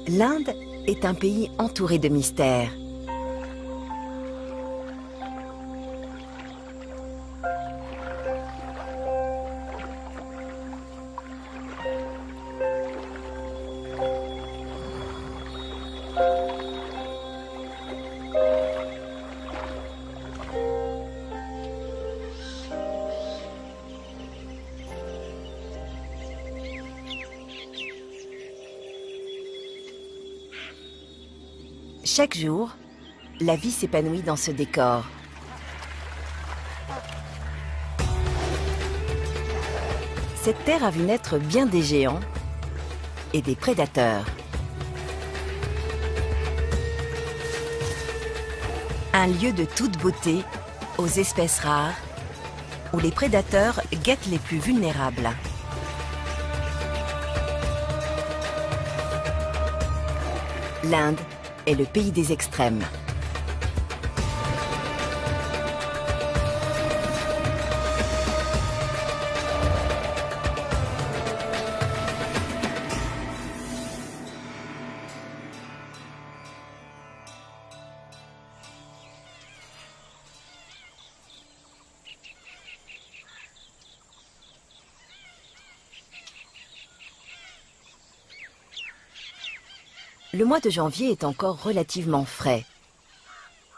L'Inde est un pays entouré de mystères. Chaque jour, la vie s'épanouit dans ce décor. Cette terre a vu naître bien des géants et des prédateurs. Un lieu de toute beauté, aux espèces rares, où les prédateurs guettent les plus vulnérables. L'Inde est le pays des extrêmes. Le mois de janvier est encore relativement frais.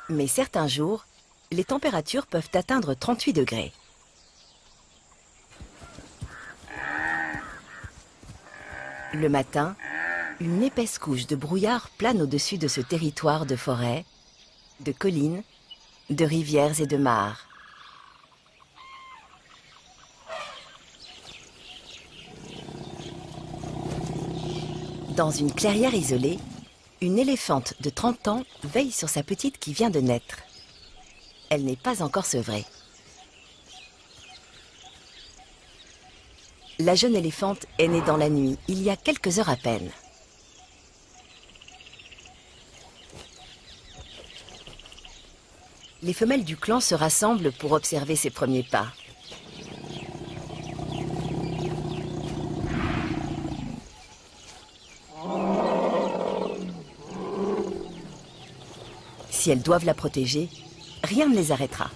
Mais certains jours, les températures peuvent atteindre 38 degrés. Le matin, une épaisse couche de brouillard plane au-dessus de ce territoire de forêts, de collines, de rivières et de mares. Dans une clairière isolée, une éléphante de 30 ans veille sur sa petite qui vient de naître. Elle n'est pas encore sevrée. La jeune éléphante est née dans la nuit, il y a quelques heures à peine. Les femelles du clan se rassemblent pour observer ses premiers pas. Si elles doivent la protéger, rien ne les arrêtera.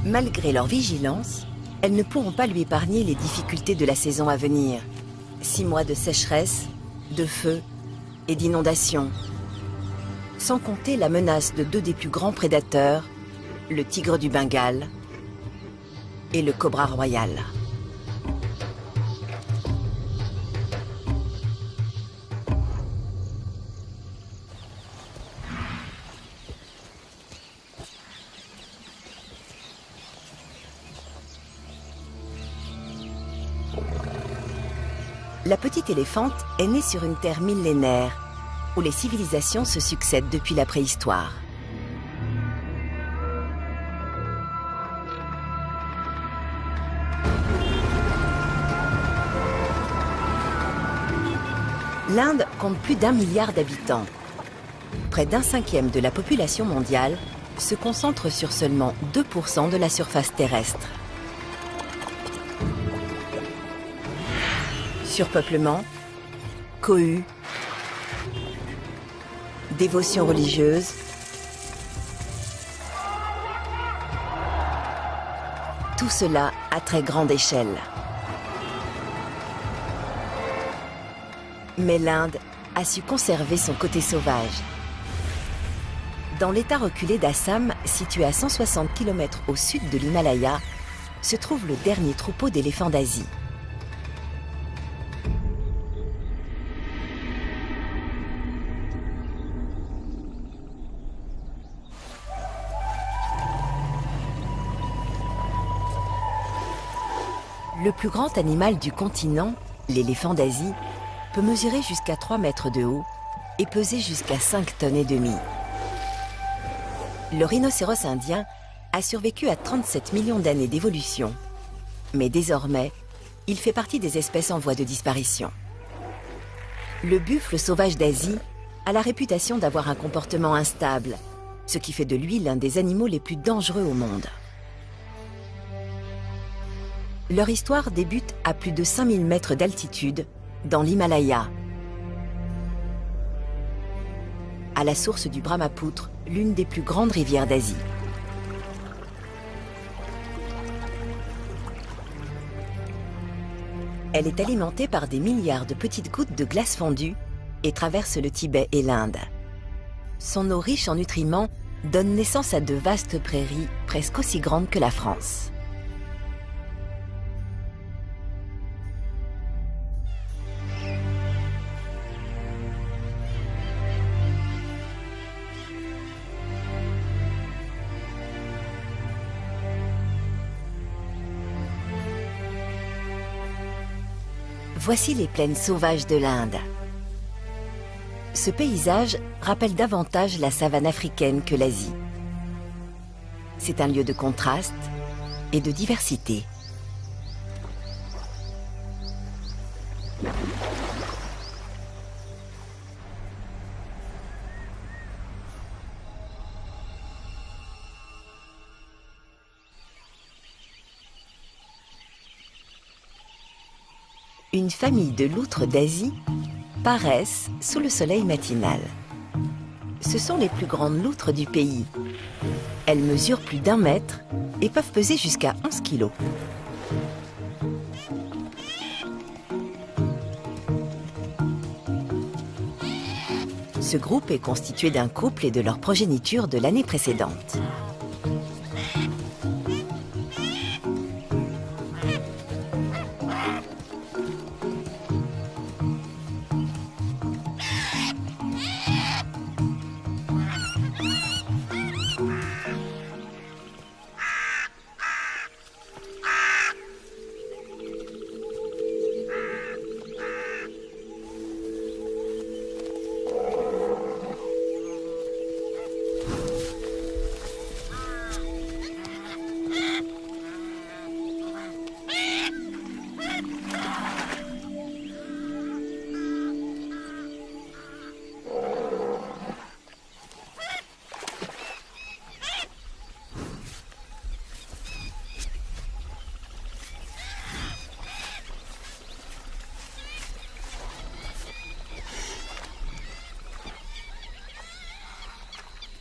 Malgré leur vigilance, elles ne pourront pas lui épargner les difficultés de la saison à venir. 6 mois de sécheresse, de feu et d'inondations. Sans compter la menace de 2 des plus grands prédateurs, le tigre du Bengale et le cobra royal. La petite éléphante est née sur une terre millénaire, où les civilisations se succèdent depuis la préhistoire. L'Inde compte plus d'1 milliard d'habitants. Près d'un cinquième de la population mondiale se concentre sur seulement 2% de la surface terrestre. Surpeuplement, cohue, dévotion religieuse, tout cela à très grande échelle. Mais l'Inde a su conserver son côté sauvage. Dans l'état reculé d'Assam, situé à 160 km au sud de l'Himalaya, se trouve le dernier troupeau d'éléphants d'Asie. Le plus grand animal du continent, l'éléphant d'Asie, peut mesurer jusqu'à 3 mètres de haut et peser jusqu'à 5 tonnes et demie. Le rhinocéros indien a survécu à 37 millions d'années d'évolution. Mais désormais, il fait partie des espèces en voie de disparition. Le buffle sauvage d'Asie a la réputation d'avoir un comportement instable, ce qui fait de lui l'un des animaux les plus dangereux au monde. Leur histoire débute à plus de 5000 mètres d'altitude, dans l'Himalaya, à la source du Brahmapoutre, l'une des plus grandes rivières d'Asie. Elle est alimentée par des milliards de petites gouttes de glace fondue et traverse le Tibet et l'Inde. Son eau riche en nutriments donne naissance à de vastes prairies presque aussi grandes que la France. Voici les plaines sauvages de l'Inde. Ce paysage rappelle davantage la savane africaine que l'Asie. C'est un lieu de contraste et de diversité. Une famille de loutres d'Asie paraissent sous le soleil matinal. Ce sont les plus grandes loutres du pays. Elles mesurent plus d'1 mètre et peuvent peser jusqu'à 11 kilos. Ce groupe est constitué d'un couple et de leur progéniture de l'année précédente.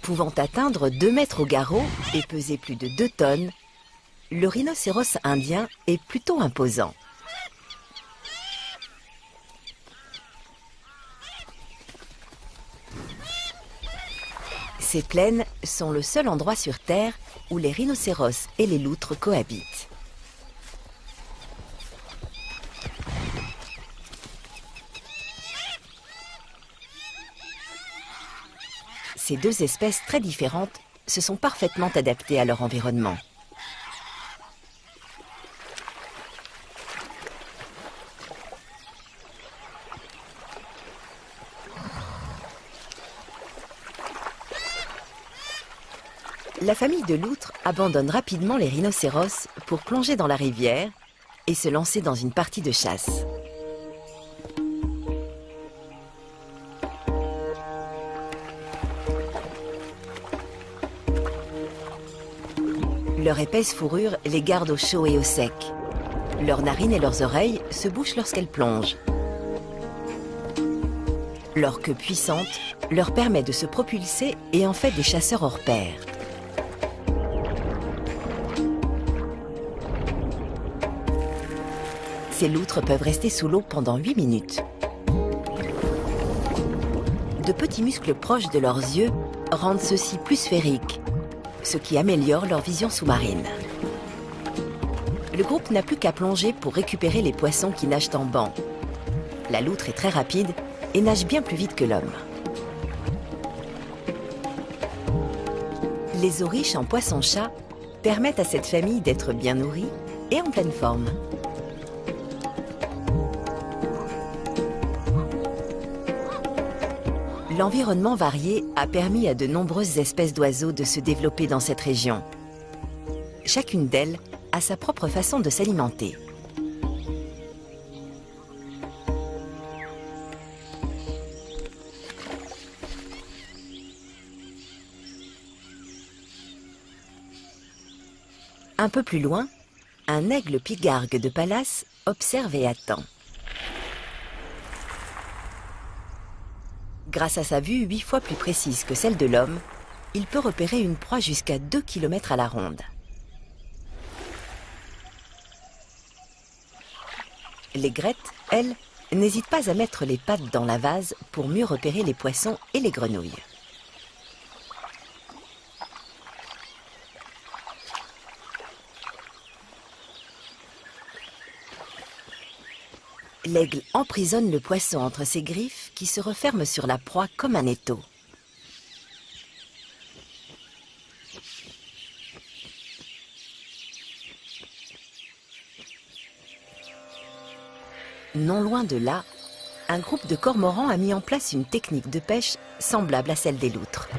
Pouvant atteindre 2 mètres au garrot et peser plus de 2 tonnes, le rhinocéros indien est plutôt imposant. Ces plaines sont le seul endroit sur Terre où les rhinocéros et les loutres cohabitent. Ces deux espèces très différentes se sont parfaitement adaptées à leur environnement. La famille de loutres abandonne rapidement les rhinocéros pour plonger dans la rivière et se lancer dans une partie de chasse. Leur épaisse fourrure les garde au chaud et au sec. Leurs narines et leurs oreilles se bouchent lorsqu'elles plongent. Leur queue puissante leur permet de se propulser et en fait des chasseurs hors pair. Ces loutres peuvent rester sous l'eau pendant 8 minutes. De petits muscles proches de leurs yeux rendent ceux-ci plus sphériques, ce qui améliore leur vision sous-marine. Le groupe n'a plus qu'à plonger pour récupérer les poissons qui nagent en banc. La loutre est très rapide et nage bien plus vite que l'homme. Les eaux riches en poissons-chats permettent à cette famille d'être bien nourrie et en pleine forme. L'environnement varié a permis à de nombreuses espèces d'oiseaux de se développer dans cette région. Chacune d'elles a sa propre façon de s'alimenter. Un peu plus loin, un aigle pigargue de Pallas observe et attend. Grâce à sa vue 8 fois plus précise que celle de l'homme, il peut repérer une proie jusqu'à 2 km à la ronde. L'aigrette, elle, n'hésite pas à mettre les pattes dans la vase pour mieux repérer les poissons et les grenouilles. L'aigle emprisonne le poisson entre ses griffes qui se referment sur la proie comme un étau. Non loin de là, un groupe de cormorans a mis en place une technique de pêche semblable à celle des loutres.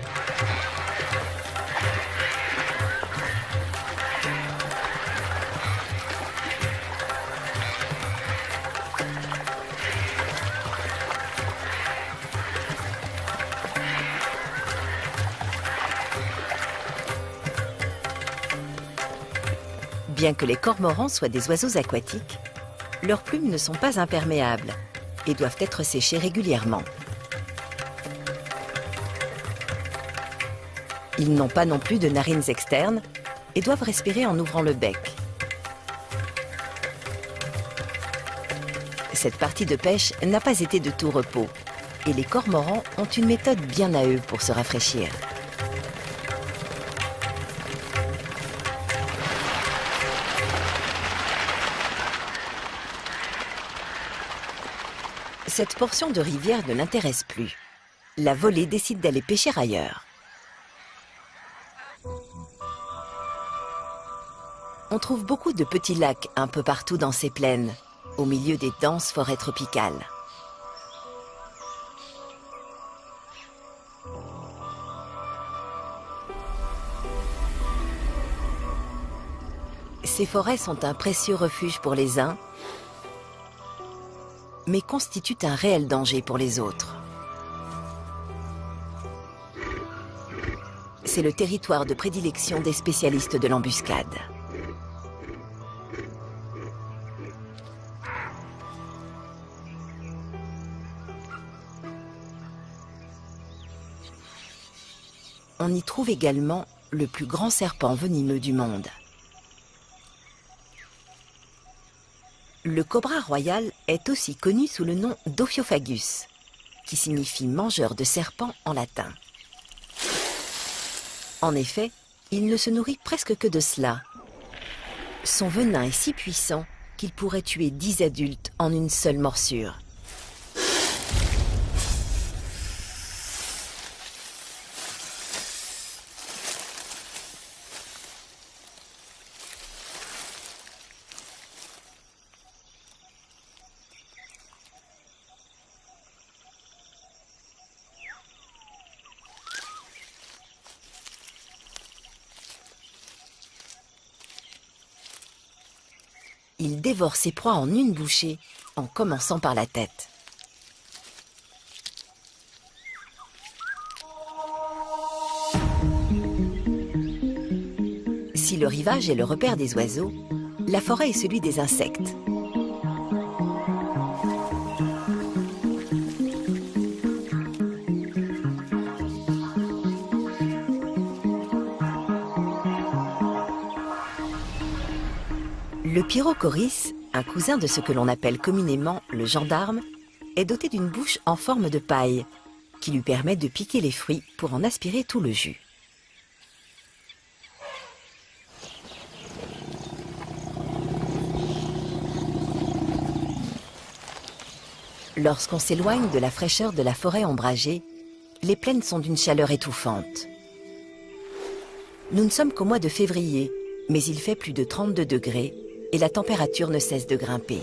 Bien que les cormorans soient des oiseaux aquatiques, leurs plumes ne sont pas imperméables et doivent être séchées régulièrement. Ils n'ont pas non plus de narines externes et doivent respirer en ouvrant le bec. Cette partie de pêche n'a pas été de tout repos et les cormorans ont une méthode bien à eux pour se rafraîchir. Cette portion de rivière ne l'intéresse plus. La volée décide d'aller pêcher ailleurs. On trouve beaucoup de petits lacs un peu partout dans ces plaines, au milieu des denses forêts tropicales. Ces forêts sont un précieux refuge pour les uns, mais constituent un réel danger pour les autres. C'est le territoire de prédilection des spécialistes de l'embuscade. On y trouve également le plus grand serpent venimeux du monde. Le cobra royal est aussi connu sous le nom d'Ophiophagus, qui signifie mangeur de serpents en latin. En effet, il ne se nourrit presque que de cela. Son venin est si puissant qu'il pourrait tuer 10 adultes en une seule morsure. Il dévore ses proies en une bouchée, en commençant par la tête. Si le rivage est le repère des oiseaux, la forêt est celui des insectes. Le pyrochoris, un cousin de ce que l'on appelle communément le gendarme, est doté d'une bouche en forme de paille, qui lui permet de piquer les fruits pour en aspirer tout le jus. Lorsqu'on s'éloigne de la fraîcheur de la forêt ombragée, les plaines sont d'une chaleur étouffante. Nous ne sommes qu'au mois de février, mais il fait plus de 32 degrés et la température ne cesse de grimper.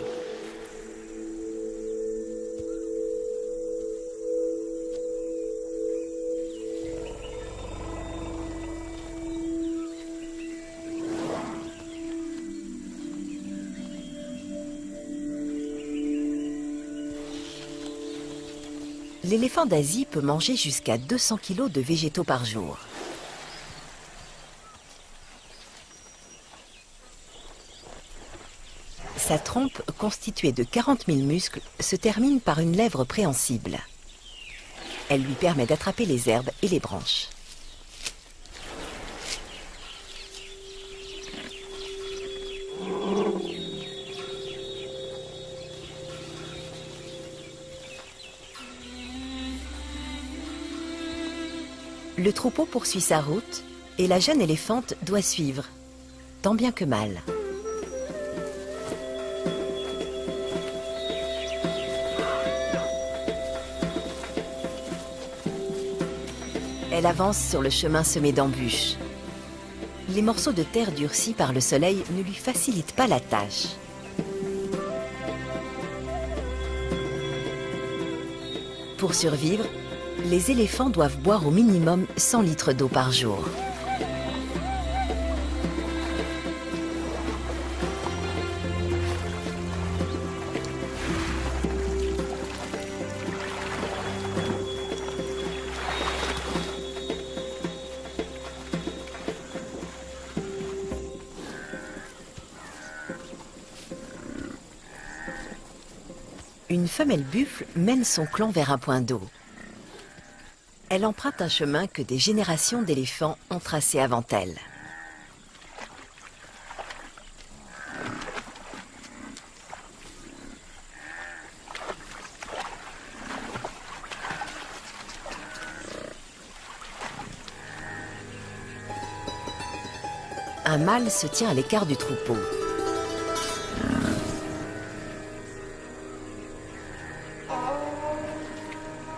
L'éléphant d'Asie peut manger jusqu'à 200 kg de végétaux par jour. Sa trompe, constituée de 40 000 muscles, se termine par une lèvre préhensible. Elle lui permet d'attraper les herbes et les branches. Le troupeau poursuit sa route et la jeune éléphante doit suivre, tant bien que mal. Elle avance sur le chemin semé d'embûches. Les morceaux de terre durcis par le soleil ne lui facilitent pas la tâche. Pour survivre, les éléphants doivent boire au minimum 100 litres d'eau par jour. Une femelle buffle mène son clan vers un point d'eau. Elle emprunte un chemin que des générations d'éléphants ont tracé avant elle. Un mâle se tient à l'écart du troupeau.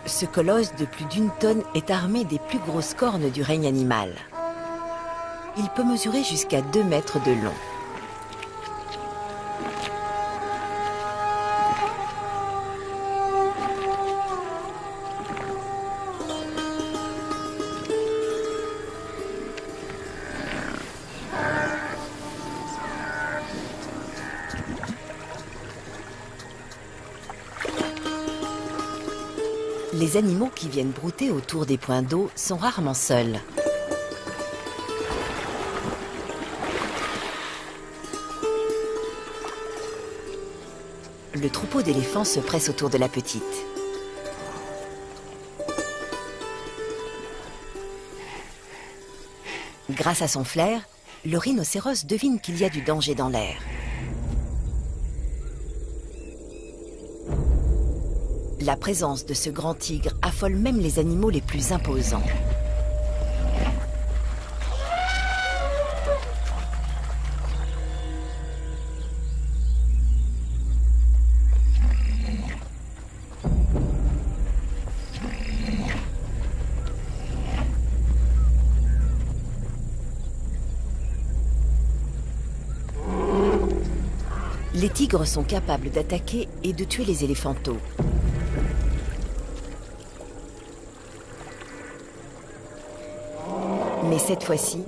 Ce colosse de plus d'1 tonne est armé des plus grosses cornes du règne animal. Il peut mesurer jusqu'à 2 mètres de long. Les animaux qui viennent brouter autour des points d'eau sont rarement seuls. Le troupeau d'éléphants se presse autour de la petite. Grâce à son flair, le rhinocéros devine qu'il y a du danger dans l'air. La présence de ce grand tigre affole même les animaux les plus imposants. Les tigres sont capables d'attaquer et de tuer les éléphanteaux. Mais cette fois-ci,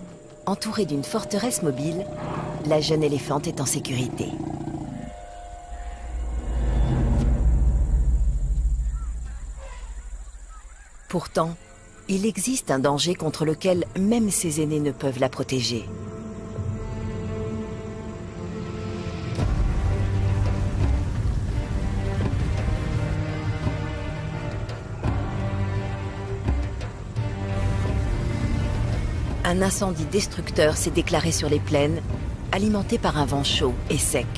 entourée d'une forteresse mobile, la jeune éléphante est en sécurité. Pourtant, il existe un danger contre lequel même ses aînés ne peuvent la protéger. Un incendie destructeur s'est déclaré sur les plaines, alimenté par un vent chaud et sec.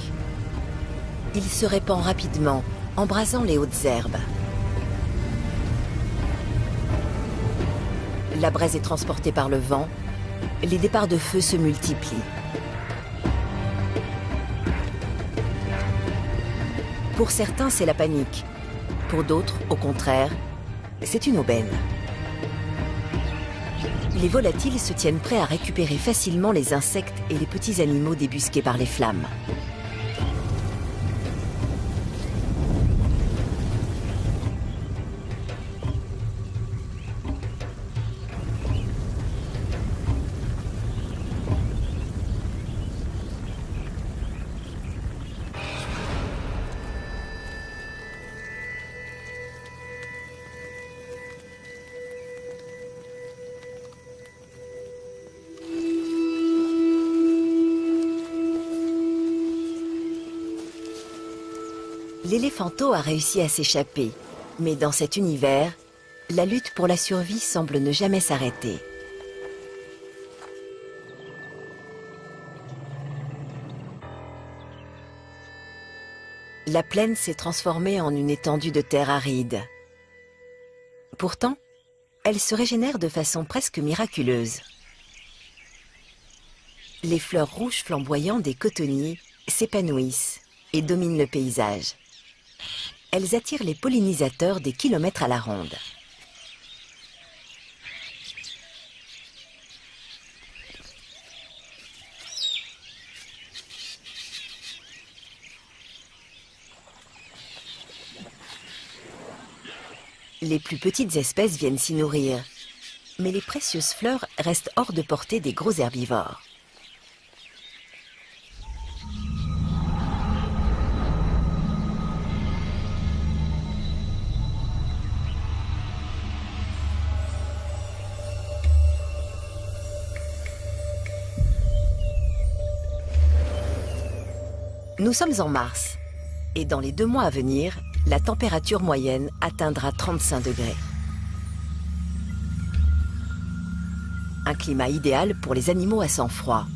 Il se répand rapidement, embrasant les hautes herbes. La braise est transportée par le vent, les départs de feu se multiplient. Pour certains, c'est la panique. Pour d'autres, au contraire, c'est une aubaine. Les volatiles se tiennent prêts à récupérer facilement les insectes et les petits animaux débusqués par les flammes. L'éléphanteau a réussi à s'échapper, mais dans cet univers, la lutte pour la survie semble ne jamais s'arrêter. La plaine s'est transformée en une étendue de terre aride. Pourtant, elle se régénère de façon presque miraculeuse. Les fleurs rouges flamboyantes des cotonniers s'épanouissent et dominent le paysage. Elles attirent les pollinisateurs des kilomètres à la ronde. Les plus petites espèces viennent s'y nourrir, mais les précieuses fleurs restent hors de portée des gros herbivores. Nous sommes en mars, et dans les 2 mois à venir, la température moyenne atteindra 35 degrés. Un climat idéal pour les animaux à sang froid.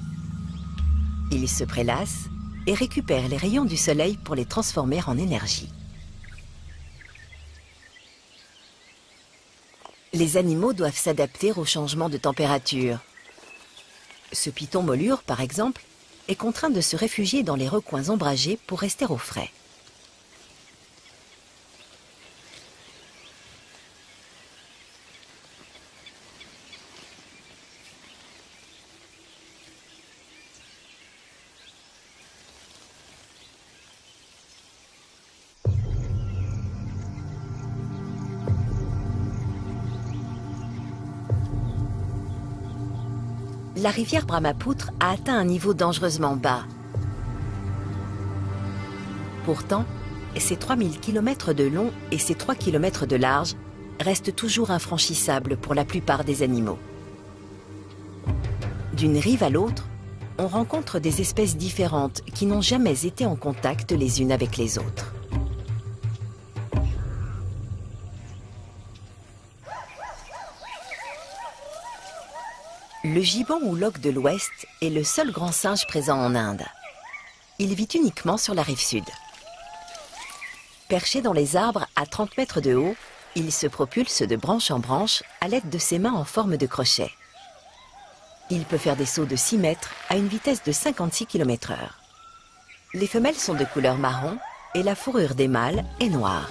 Ils se prélassent et récupèrent les rayons du soleil pour les transformer en énergie. Les animaux doivent s'adapter au changement de température. Ce python molure, par exemple, est contraint de se réfugier dans les recoins ombragés pour rester au frais. La rivière Brahmapoutre a atteint un niveau dangereusement bas. Pourtant, ses 3000 km de long et ses 3 km de large restent toujours infranchissables pour la plupart des animaux. D'une rive à l'autre, on rencontre des espèces différentes qui n'ont jamais été en contact les unes avec les autres. Le gibbon houloque de l'Ouest est le seul grand singe présent en Inde. Il vit uniquement sur la rive sud. Perché dans les arbres à 30 mètres de haut, il se propulse de branche en branche à l'aide de ses mains en forme de crochet. Il peut faire des sauts de 6 mètres à une vitesse de 56 km/h. Les femelles sont de couleur marron et la fourrure des mâles est noire.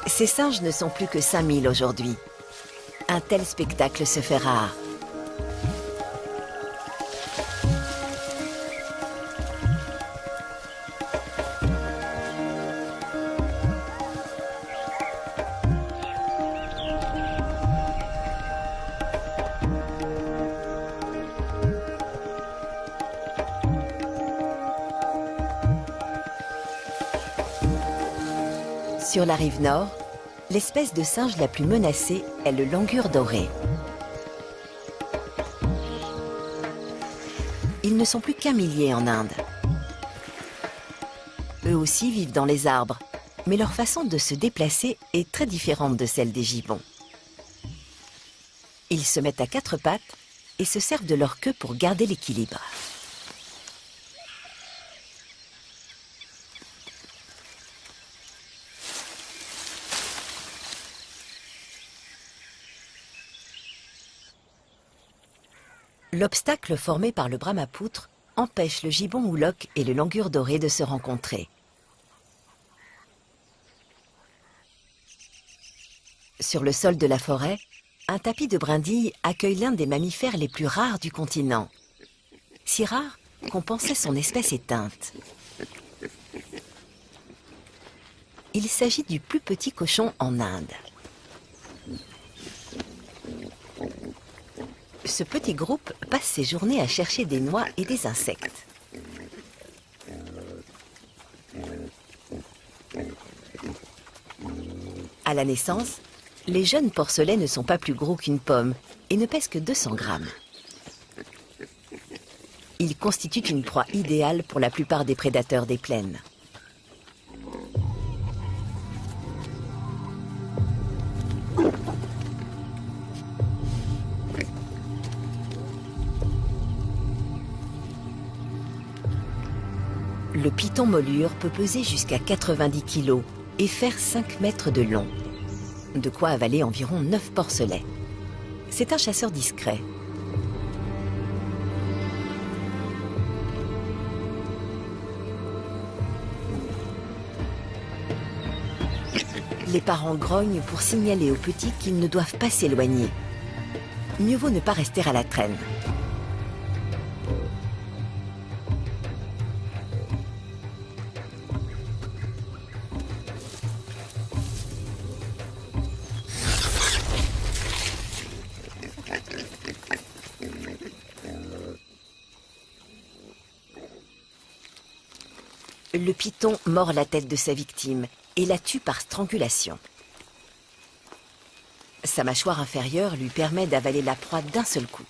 Ces singes ne sont plus que 5000 aujourd'hui. Un tel spectacle se fait rare. Sur la rive nord, l'espèce de singe la plus menacée est le langur doré. Ils ne sont plus qu'un millier en Inde. Eux aussi vivent dans les arbres, mais leur façon de se déplacer est très différente de celle des gibbons. Ils se mettent à 4 pattes et se servent de leur queue pour garder l'équilibre. L'obstacle formé par le Brahmapoutre empêche le gibbon houloque et le langur doré de se rencontrer. Sur le sol de la forêt, un tapis de brindilles accueille l'un des mammifères les plus rares du continent. Si rare qu'on pensait son espèce éteinte. Il s'agit du plus petit cochon en Inde. Ce petit groupe passe ses journées à chercher des noix et des insectes. À la naissance, Les jeunes porcelets ne sont pas plus gros qu'une pomme et ne pèsent que 200 grammes. Ils constituent une proie idéale pour la plupart des prédateurs des plaines. Le python molure peut peser jusqu'à 90 kg et faire 5 mètres de long. De quoi avaler environ 9 porcelets. C'est un chasseur discret. Les parents grognent pour signaler aux petits qu'ils ne doivent pas s'éloigner. Mieux vaut ne pas rester à la traîne. Le python mord la tête de sa victime et la tue par strangulation. Sa mâchoire inférieure lui permet d'avaler la proie d'un seul coup.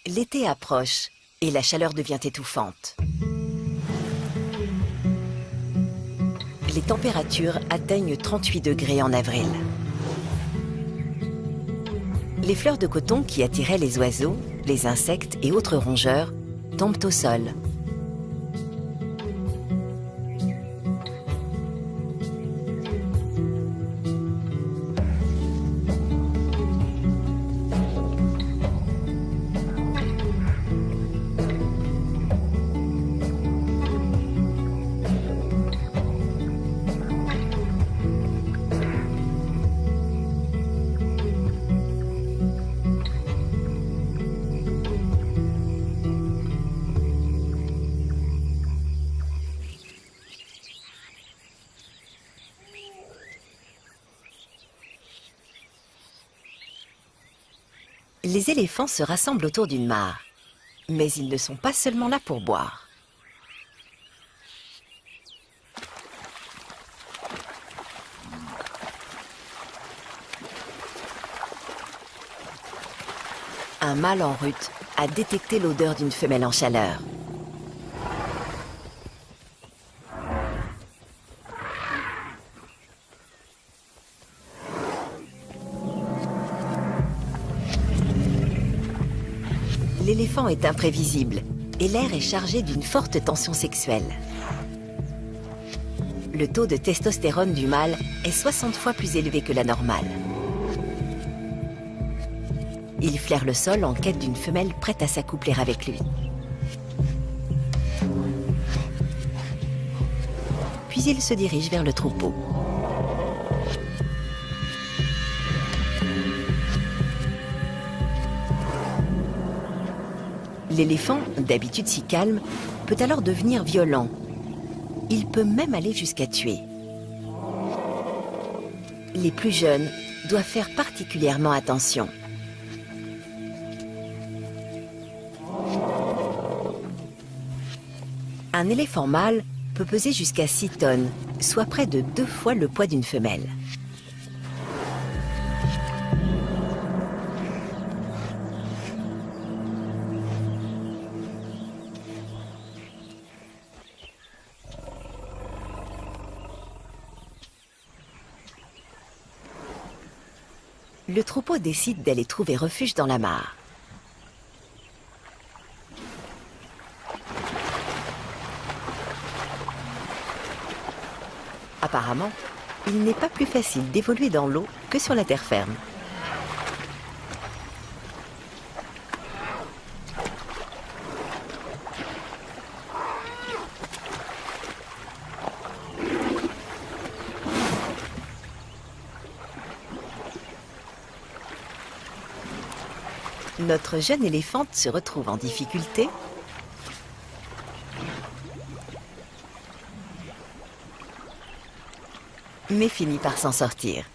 L'été approche et la chaleur devient étouffante. Les températures atteignent 38 degrés en avril. Les fleurs de coton qui attiraient les oiseaux, les insectes et autres rongeurs tombent au sol. Les éléphants se rassemblent autour d'une mare. Mais ils ne sont pas seulement là pour boire. Un mâle en rut a détecté l'odeur d'une femelle en chaleur. L'éléphant est imprévisible et l'air est chargé d'une forte tension sexuelle. Le taux de testostérone du mâle est 60 fois plus élevé que la normale. Il flaire le sol en quête d'une femelle prête à s'accoupler avec lui. Puis il se dirige vers le troupeau. L'éléphant, d'habitude si calme, peut alors devenir violent. Il peut même aller jusqu'à tuer. Les plus jeunes doivent faire particulièrement attention. Un éléphant mâle peut peser jusqu'à 6 tonnes, soit près de 2 fois le poids d'une femelle. Le troupeau décide d'aller trouver refuge dans la mare. Apparemment, il n'est pas plus facile d'évoluer dans l'eau que sur la terre ferme. Notre jeune éléphante se retrouve en difficulté mais finit par s'en sortir.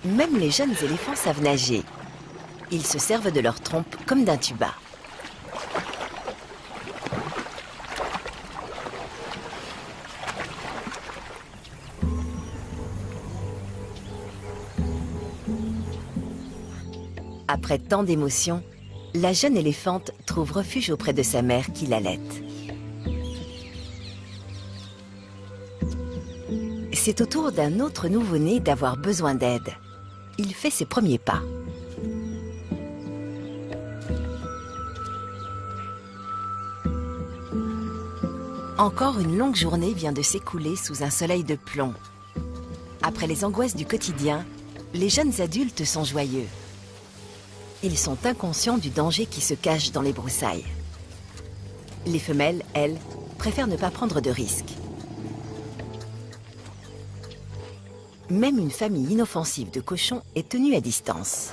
Même les jeunes éléphants savent nager. Ils se servent de leur trompe comme d'un tuba. Après tant d'émotions, la jeune éléphante trouve refuge auprès de sa mère qui l'allaite. C'est au tour d'un autre nouveau-né d'avoir besoin d'aide. Il fait ses premiers pas. Encore une longue journée vient de s'écouler sous un soleil de plomb. Après les angoisses du quotidien, les jeunes adultes sont joyeux. Ils sont inconscients du danger qui se cache dans les broussailles. Les femelles, elles, préfèrent ne pas prendre de risques. Même une famille inoffensive de cochons est tenue à distance.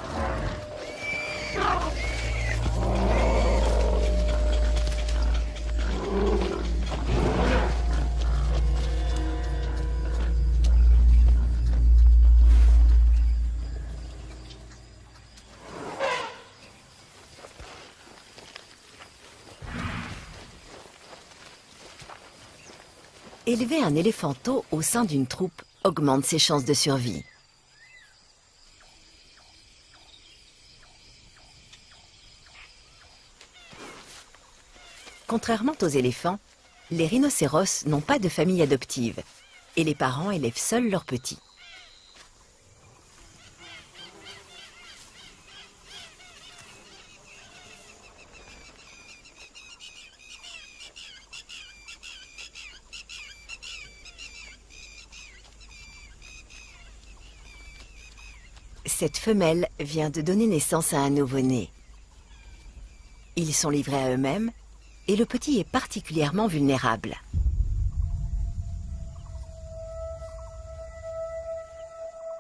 Élever un éléphanteau au sein d'une troupe augmente ses chances de survie. Contrairement aux éléphants, les rhinocéros n'ont pas de famille adoptive et les parents élèvent seuls leurs petits. Cette femelle vient de donner naissance à un nouveau-né. Ils sont livrés à eux-mêmes et le petit est particulièrement vulnérable.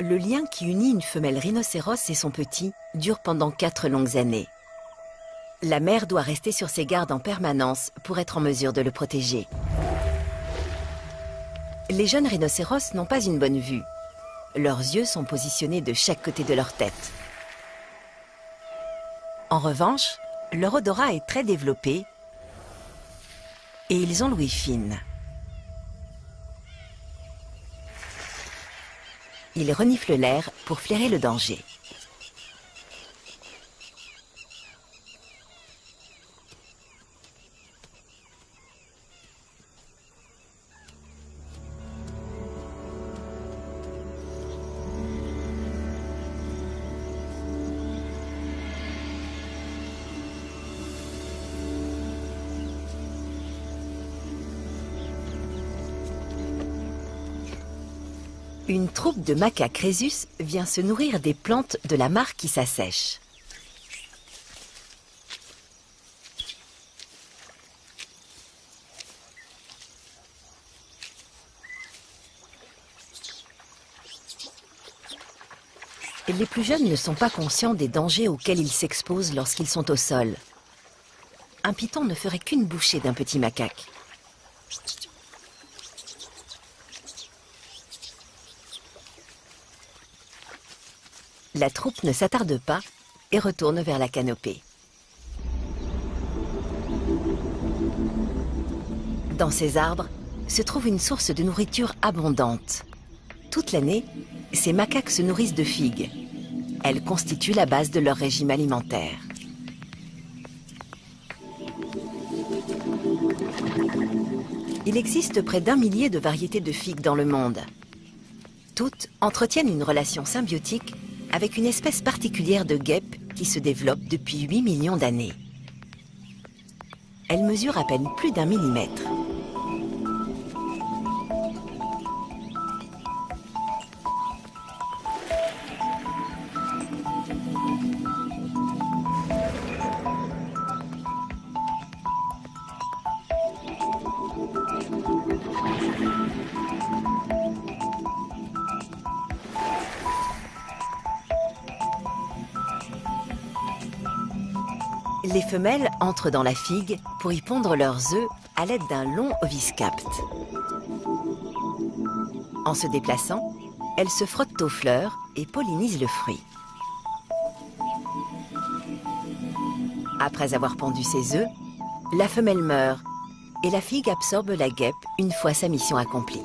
Le lien qui unit une femelle rhinocéros et son petit dure pendant 4 longues années. La mère doit rester sur ses gardes en permanence pour être en mesure de le protéger. Les jeunes rhinocéros n'ont pas une bonne vue. Leurs yeux sont positionnés de chaque côté de leur tête. En revanche, leur odorat est très développé et ils ont l'ouïe fine. Ils reniflent l'air pour flairer le danger. Une troupe de macaques rhésus vient se nourrir des plantes de la mare qui s'assèche. Les plus jeunes ne sont pas conscients des dangers auxquels ils s'exposent lorsqu'ils sont au sol. Un python ne ferait qu'une bouchée d'un petit macaque. La troupe ne s'attarde pas et retourne vers la canopée. Dans ces arbres se trouve une source de nourriture abondante. Toute l'année, ces macaques se nourrissent de figues. Elles constituent la base de leur régime alimentaire. Il existe près d'1 millier de variétés de figues dans le monde. Toutes entretiennent une relation symbiotique avec une espèce particulière de guêpe qui se développe depuis 8 millions d'années. Elle mesure à peine plus d'1 millimètre. Les femelles entrent dans la figue pour y pondre leurs œufs à l'aide d'un long oviscapte. En se déplaçant, elles se frottent aux fleurs et pollinisent le fruit. Après avoir pondu ses œufs, la femelle meurt et la figue absorbe la guêpe une fois sa mission accomplie.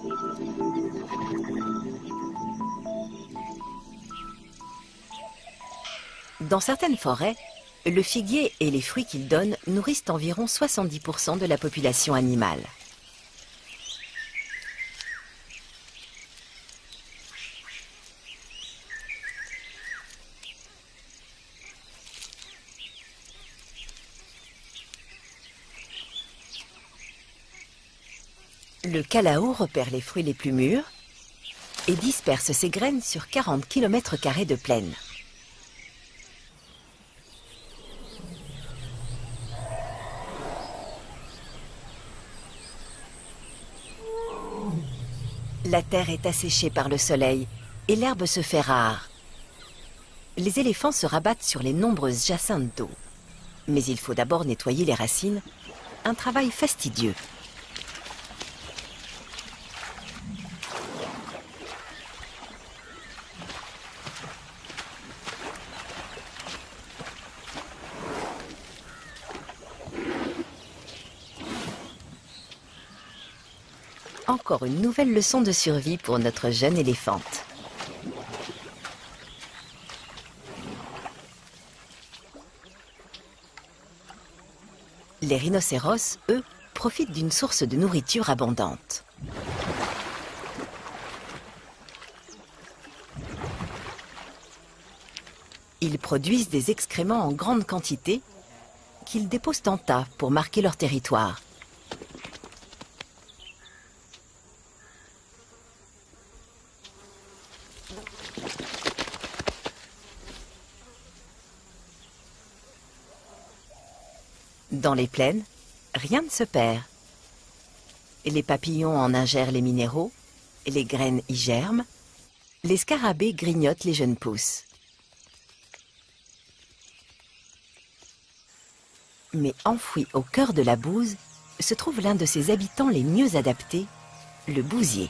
Dans certaines forêts, le figuier et les fruits qu'il donne nourrissent environ 70% de la population animale. Le calao repère les fruits les plus mûrs et disperse ses graines sur 40 km² de plaine. La terre est asséchée par le soleil et l'herbe se fait rare. Les éléphants se rabattent sur les nombreuses jacinthes d'eau. Mais il faut d'abord nettoyer les racines, un travail fastidieux. Encore une nouvelle leçon de survie pour notre jeune éléphante. Les rhinocéros, eux, profitent d'une source de nourriture abondante. Ils produisent des excréments en grande quantité qu'ils déposent en tas pour marquer leur territoire. Dans les plaines, rien ne se perd. Les papillons en ingèrent les minéraux, les graines y germent, les scarabées grignotent les jeunes pousses. Mais enfoui au cœur de la bouse, se trouve l'un de ses habitants les mieux adaptés, le bousier.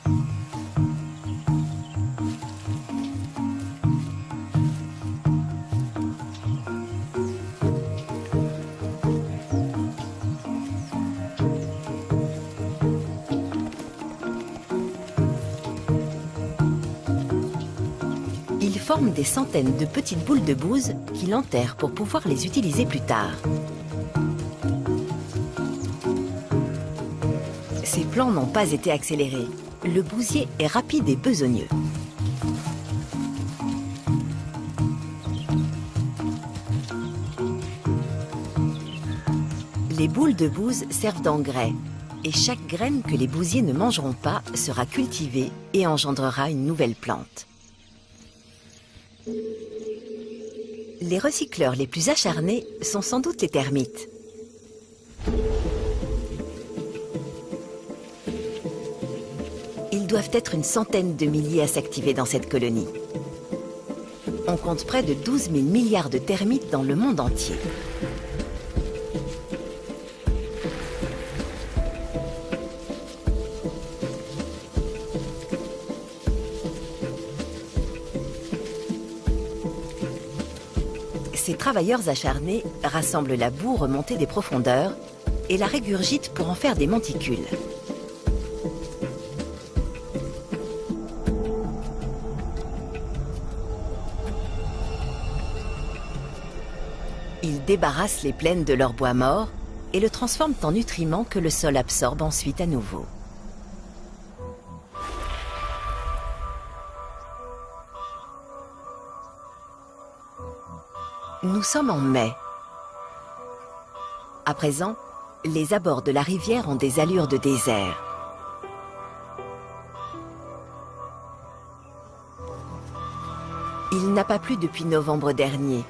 Il forme des centaines de petites boules de bouse qu'il enterre pour pouvoir les utiliser plus tard. Ces plans n'ont pas été accélérés. Le bousier est rapide et besogneux. Les boules de bouse servent d'engrais et chaque graine que les bousiers ne mangeront pas sera cultivée et engendrera une nouvelle plante. Les recycleurs les plus acharnés sont sans doute les termites. Ils doivent être une centaine de milliers à s'activer dans cette colonie. On compte près de 12 000 milliards de termites dans le monde entier. Ces travailleurs acharnés rassemblent la boue remontée des profondeurs et la régurgitent pour en faire des monticules. Ils débarrassent les plaines de leur bois mort et le transforment en nutriments que le sol absorbe ensuite à nouveau. Nous sommes en mai. À présent, les abords de la rivière ont des allures de désert. Il n'a pas plu depuis novembre dernier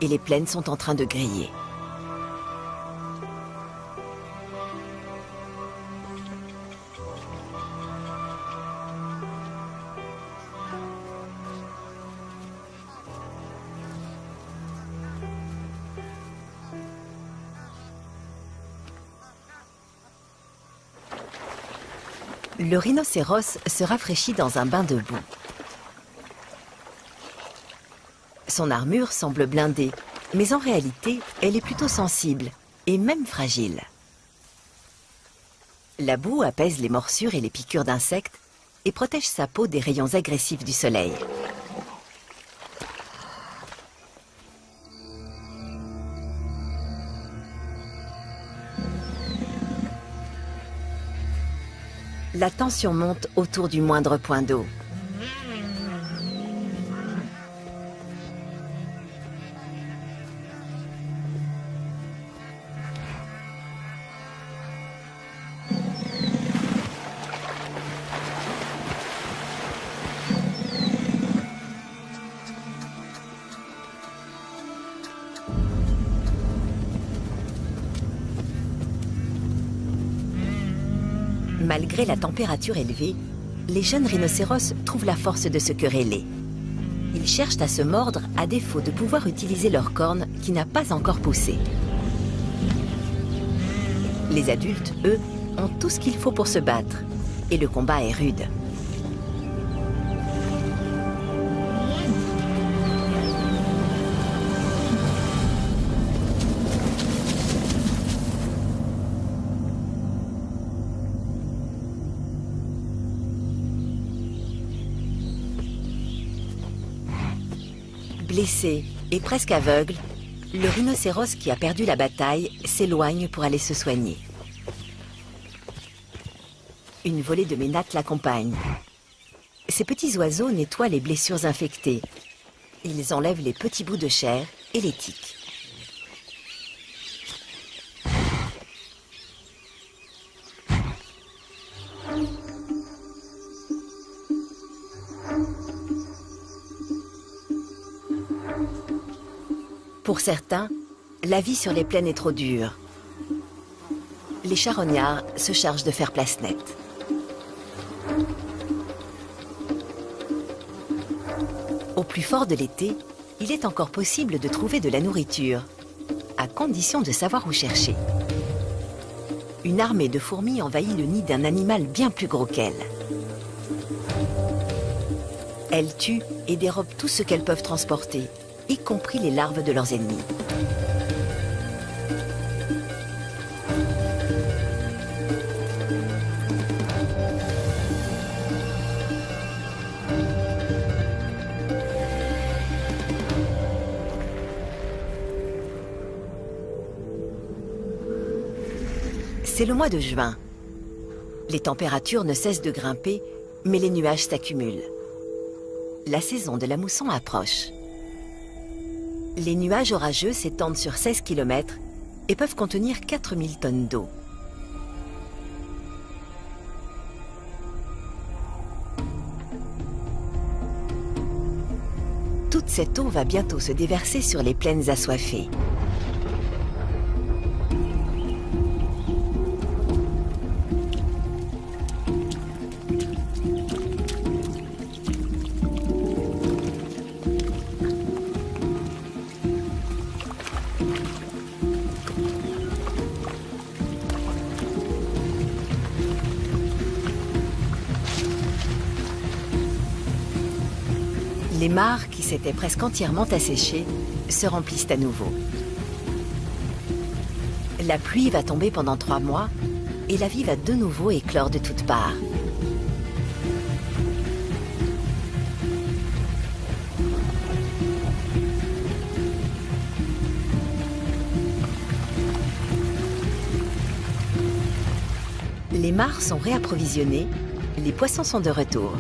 et les plaines sont en train de griller. Le rhinocéros se rafraîchit dans un bain de boue. Son armure semble blindée, mais en réalité, elle est plutôt sensible et même fragile. La boue apaise les morsures et les piqûres d'insectes et protège sa peau des rayons agressifs du soleil. La tension monte autour du moindre point d'eau. Malgré la température élevée, les jeunes rhinocéros trouvent la force de se quereller. Ils cherchent à se mordre à défaut de pouvoir utiliser leur corne qui n'a pas encore poussé. Les adultes, eux, ont tout ce qu'il faut pour se battre. Et le combat est rude. Blessé et presque aveugle, le rhinocéros qui a perdu la bataille s'éloigne pour aller se soigner. Une volée de ménates l'accompagne. Ces petits oiseaux nettoient les blessures infectées. Ils enlèvent les petits bouts de chair et les tiques. Pour certains, la vie sur les plaines est trop dure. Les charognards se chargent de faire place nette. Au plus fort de l'été, il est encore possible de trouver de la nourriture, à condition de savoir où chercher. Une armée de fourmis envahit le nid d'un animal bien plus gros qu'elle. Elles tuent et dérobent tout ce qu'elles peuvent transporter, y compris les larves de leurs ennemis. C'est le mois de juin. Les températures ne cessent de grimper, mais les nuages s'accumulent. La saison de la mousson approche. Les nuages orageux s'étendent sur 16 km et peuvent contenir 4000 tonnes d'eau. Toute cette eau va bientôt se déverser sur les plaines assoiffées. Les mares, qui s'étaient presque entièrement asséchées, se remplissent à nouveau. La pluie va tomber pendant 3 mois et la vie va de nouveau éclore de toutes parts. Les mares sont réapprovisionnées, les poissons sont de retour.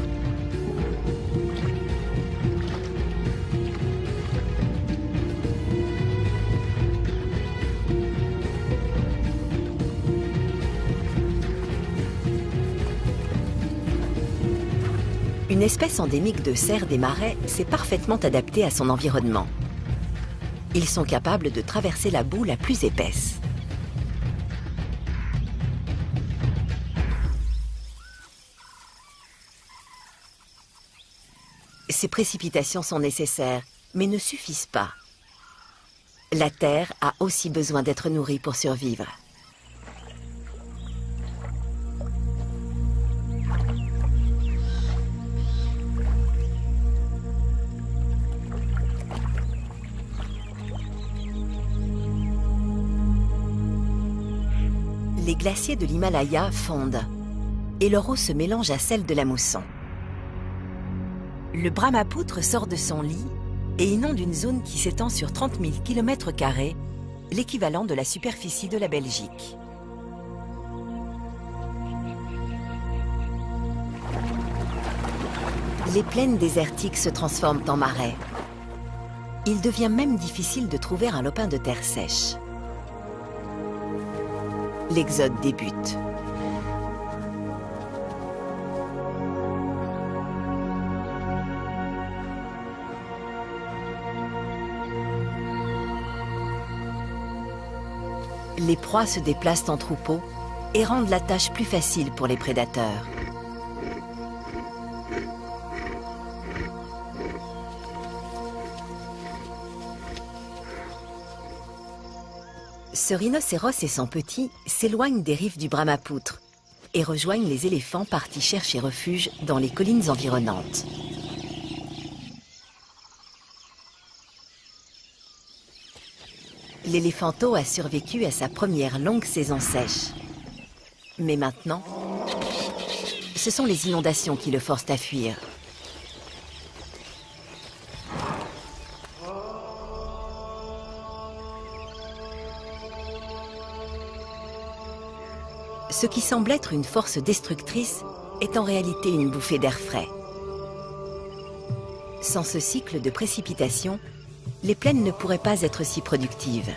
Une espèce endémique de cerf des marais s'est parfaitement adaptée à son environnement. Ils sont capables de traverser la boue la plus épaisse. Ces précipitations sont nécessaires, mais ne suffisent pas. La terre a aussi besoin d'être nourrie pour survivre. glaciers de l'Himalaya fondent et leur eau se mélange à celle de la mousson. Le Brahmapoutre sort de son lit et inonde une zone qui s'étend sur 30 000 km², l'équivalent de la superficie de la Belgique. Les plaines désertiques se transforment en marais. Il devient même difficile de trouver un lopin de terre sèche. L'exode débute. Les proies se déplacent en troupeaux et rendent la tâche plus facile pour les prédateurs. Ce rhinocéros et son petit s'éloignent des rives du Brahmapoutre et rejoignent les éléphants partis chercher refuge dans les collines environnantes. L'éléphanteau a survécu à sa première longue saison sèche. Mais maintenant, ce sont les inondations qui le forcent à fuir. Ce qui semble être une force destructrice est en réalité une bouffée d'air frais. Sans ce cycle de précipitation, les plaines ne pourraient pas être si productives.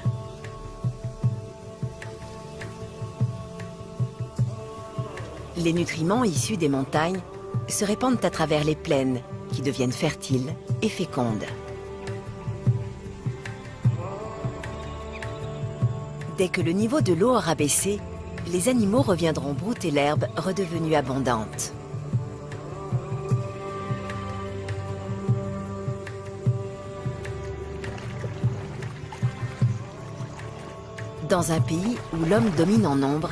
Les nutriments issus des montagnes se répandent à travers les plaines, qui deviennent fertiles et fécondes. Dès que le niveau de l'eau aura baissé, les animaux reviendront brouter l'herbe redevenue abondante. Dans un pays où l'homme domine en nombre,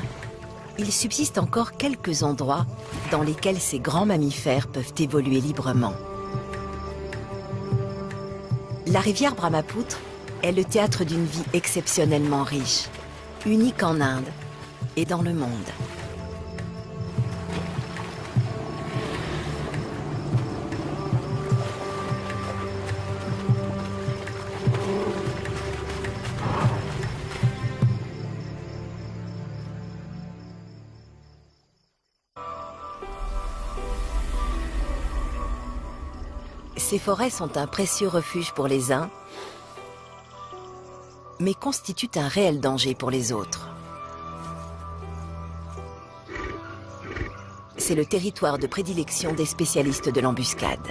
il subsiste encore quelques endroits dans lesquels ces grands mammifères peuvent évoluer librement. La rivière Brahmapoutre est le théâtre d'une vie exceptionnellement riche, unique en Inde et dans le monde. Ces forêts sont un précieux refuge pour les uns, mais constituent un réel danger pour les autres. C'est le territoire de prédilection des spécialistes de l'embuscade.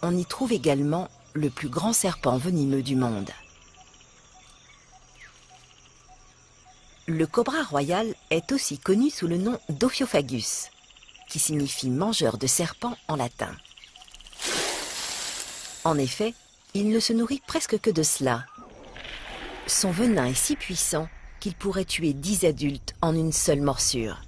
On y trouve également le plus grand serpent venimeux du monde. Le cobra royal est aussi connu sous le nom d'Ophiopagus, qui signifie mangeur de serpents en latin. En effet, il ne se nourrit presque que de cela. Son venin est si puissant qu'il pourrait tuer 10 adultes en une seule morsure.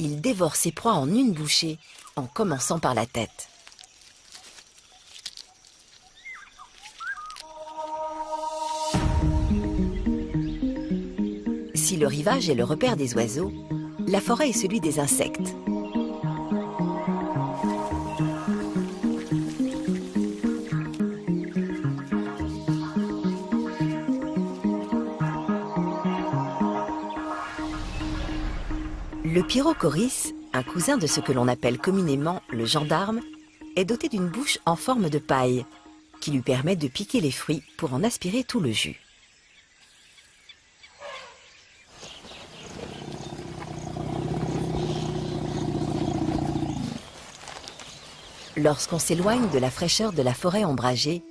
Il dévore ses proies en une bouchée, en commençant par la tête. Si le rivage est le repère des oiseaux, la forêt est celui des insectes. Le Pyrochoris, un cousin de ce que l'on appelle communément le gendarme, est doté d'une bouche en forme de paille, qui lui permet de piquer les fruits pour en aspirer tout le jus. Lorsqu'on s'éloigne de la fraîcheur de la forêt ombragée,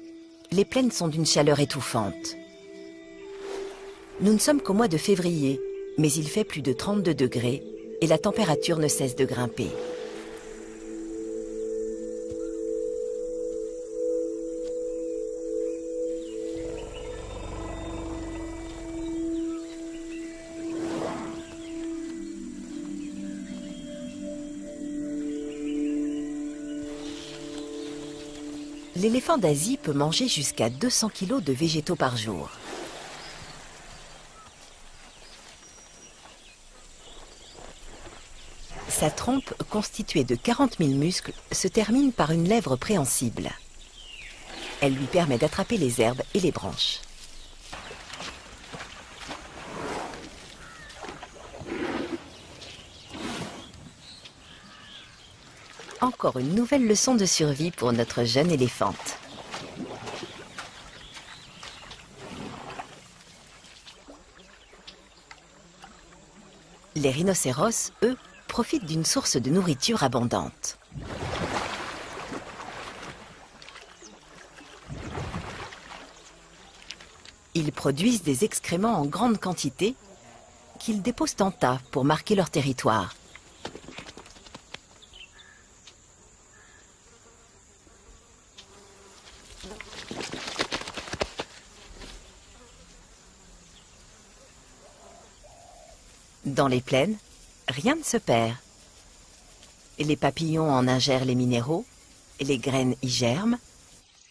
les plaines sont d'une chaleur étouffante. Nous ne sommes qu'au mois de février, mais il fait plus de 32 degrés et la température ne cesse de grimper. L'éléphant d'Asie peut manger jusqu'à 200 kg de végétaux par jour. Sa trompe, constituée de 40 000 muscles, se termine par une lèvre préhensible. Elle lui permet d'attraper les herbes et les branches. Encore une nouvelle leçon de survie pour notre jeune éléphante. Les rhinocéros, eux, profitent d'une source de nourriture abondante. Ils produisent des excréments en grande quantité qu'ils déposent en tas pour marquer leur territoire. Dans les plaines, rien ne se perd. Les papillons en ingèrent les minéraux, les graines y germent,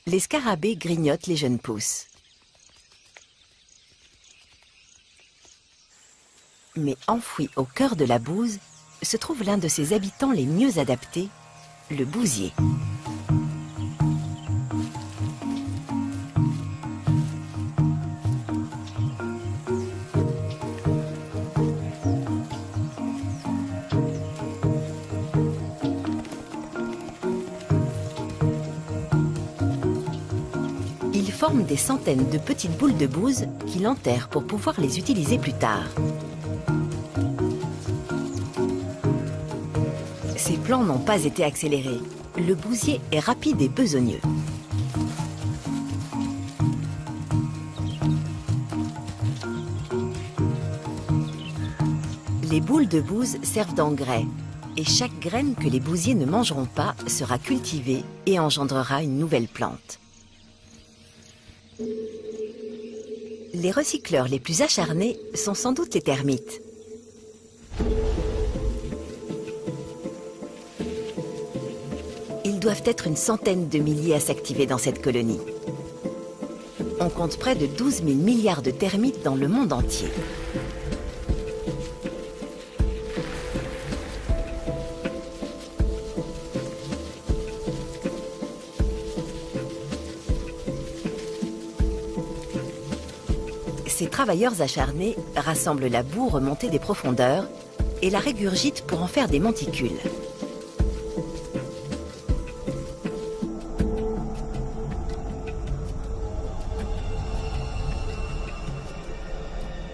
les scarabées grignotent les jeunes pousses. Mais enfoui au cœur de la bouse, se trouve l'un de ses habitants les mieux adaptés, le bousier. Il forme des centaines de petites boules de bouse qu'il enterre pour pouvoir les utiliser plus tard. Ces plans n'ont pas été accélérés. Le bousier est rapide et besogneux. Les boules de bouse servent d'engrais et chaque graine que les bousiers ne mangeront pas sera cultivée et engendrera une nouvelle plante. Les recycleurs les plus acharnés sont sans doute les termites. Ils doivent être une centaine de milliers à s'activer dans cette colonie. On compte près de 12 000 milliards de termites dans le monde entier. Ces travailleurs acharnés rassemblent la boue remontée des profondeurs et la régurgitent pour en faire des monticules.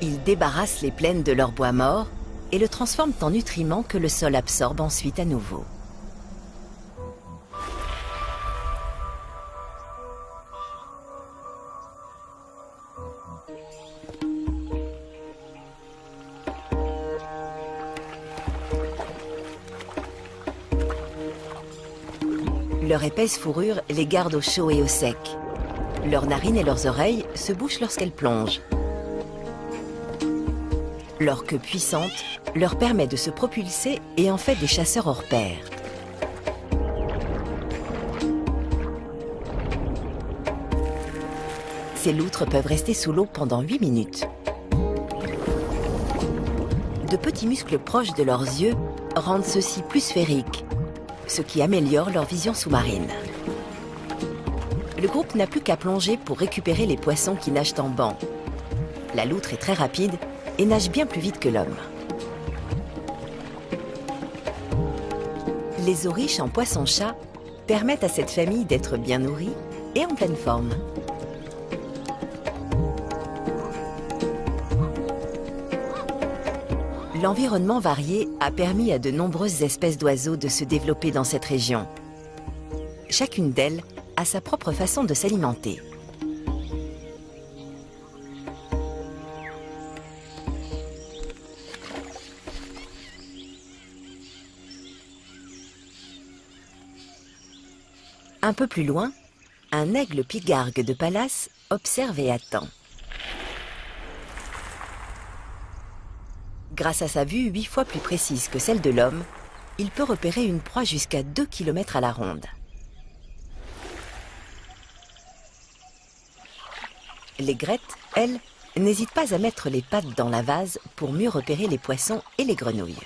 Ils débarrassent les plaines de leur bois mort et le transforment en nutriments que le sol absorbe ensuite à nouveau. Leur épaisse fourrure les garde au chaud et au sec. Leurs narines et leurs oreilles se bouchent lorsqu'elles plongent. Leur queue puissante leur permet de se propulser et en fait des chasseurs hors pair. Ces loutres peuvent rester sous l'eau pendant 8 minutes. De petits muscles proches de leurs yeux rendent ceux-ci plus sphériques, ce qui améliore leur vision sous-marine. Le groupe n'a plus qu'à plonger pour récupérer les poissons qui nagent en banc. La loutre est très rapide et nage bien plus vite que l'homme. Les eaux riches en poissons-chats permettent à cette famille d'être bien nourrie et en pleine forme. L'environnement varié a permis à de nombreuses espèces d'oiseaux de se développer dans cette région. Chacune d'elles a sa propre façon de s'alimenter. Un peu plus loin, un aigle pigargue de Pallas observe et attend. Grâce à sa vue 8 fois plus précise que celle de l'homme, il peut repérer une proie jusqu'à 2 km à la ronde. L'aigrette, elle, n'hésite pas à mettre les pattes dans la vase pour mieux repérer les poissons et les grenouilles.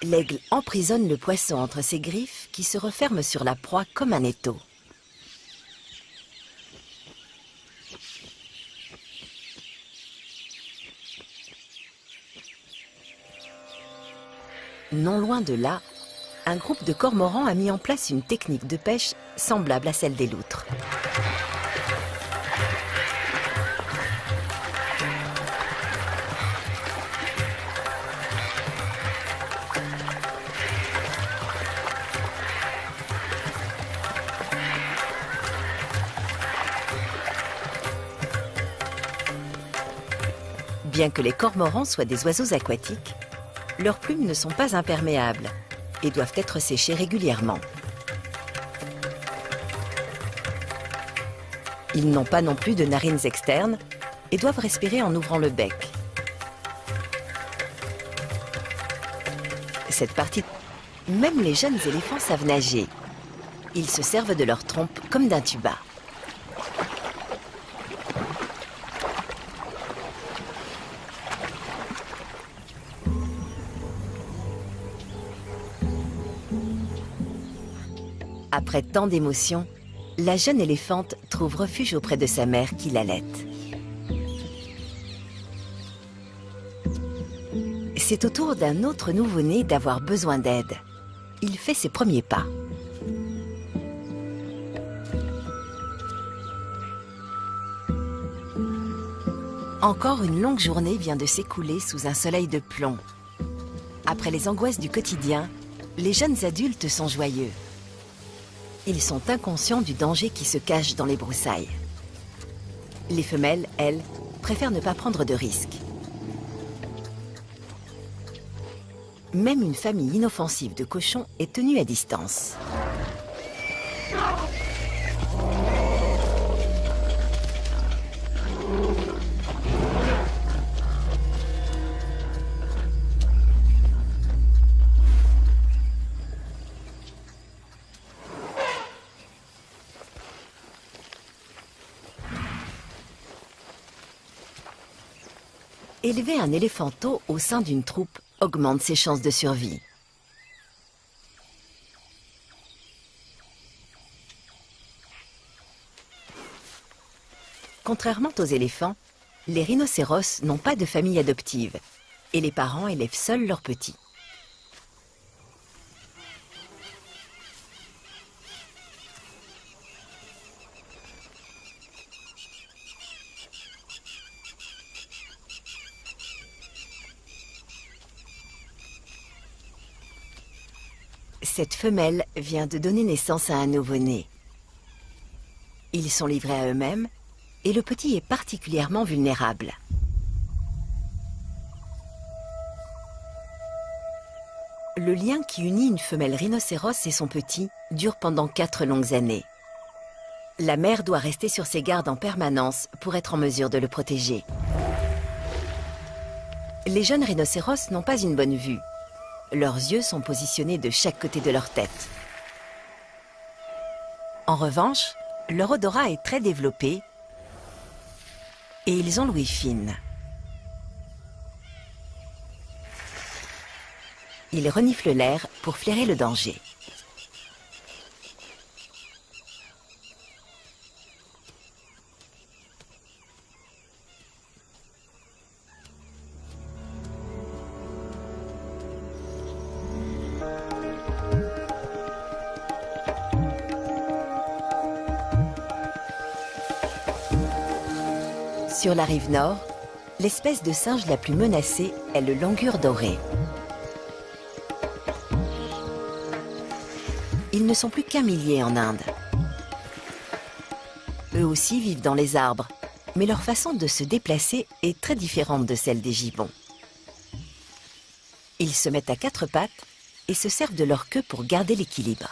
L'aigle emprisonne le poisson entre ses griffes qui se referment sur la proie comme un étau. Non loin de là, un groupe de cormorans a mis en place une technique de pêche semblable à celle des loutres. Bien que les cormorans soient des oiseaux aquatiques, leurs plumes ne sont pas imperméables et doivent être séchées régulièrement. Ils n'ont pas non plus de narines externes et doivent respirer en ouvrant le bec. Cette partie, même les jeunes éléphants savent nager. Ils se servent de leur trompe comme d'un tuba. Après tant d'émotions, la jeune éléphante trouve refuge auprès de sa mère qui l'allaite. C'est au tour d'un autre nouveau-né d'avoir besoin d'aide. Il fait ses premiers pas. Encore une longue journée vient de s'écouler sous un soleil de plomb. Après les angoisses du quotidien, les jeunes adultes sont joyeux. Ils sont inconscients du danger qui se cache dans les broussailles. Les femelles, elles, préfèrent ne pas prendre de risques. Même une famille inoffensive de cochons est tenue à distance. Élever un éléphanteau au sein d'une troupe augmente ses chances de survie. Contrairement aux éléphants, les rhinocéros n'ont pas de famille adoptive et les parents élèvent seuls leurs petits. Cette femelle vient de donner naissance à un nouveau-né. Ils sont livrés à eux-mêmes et le petit est particulièrement vulnérable. Le lien qui unit une femelle rhinocéros et son petit dure pendant 4 longues années. La mère doit rester sur ses gardes en permanence pour être en mesure de le protéger. Les jeunes rhinocéros n'ont pas une bonne vue. Leurs yeux sont positionnés de chaque côté de leur tête. En revanche, leur odorat est très développé et ils ont l'ouïe fine. Ils reniflent l'air pour flairer le danger. Sur la rive nord, l'espèce de singe la plus menacée est le langur doré. Ils ne sont plus qu'1 millier en Inde. Eux aussi vivent dans les arbres Mais leur façon de se déplacer est très différente de celle des gibbons. Ils se mettent à quatre pattes et se servent de leur queue pour garder l'équilibre.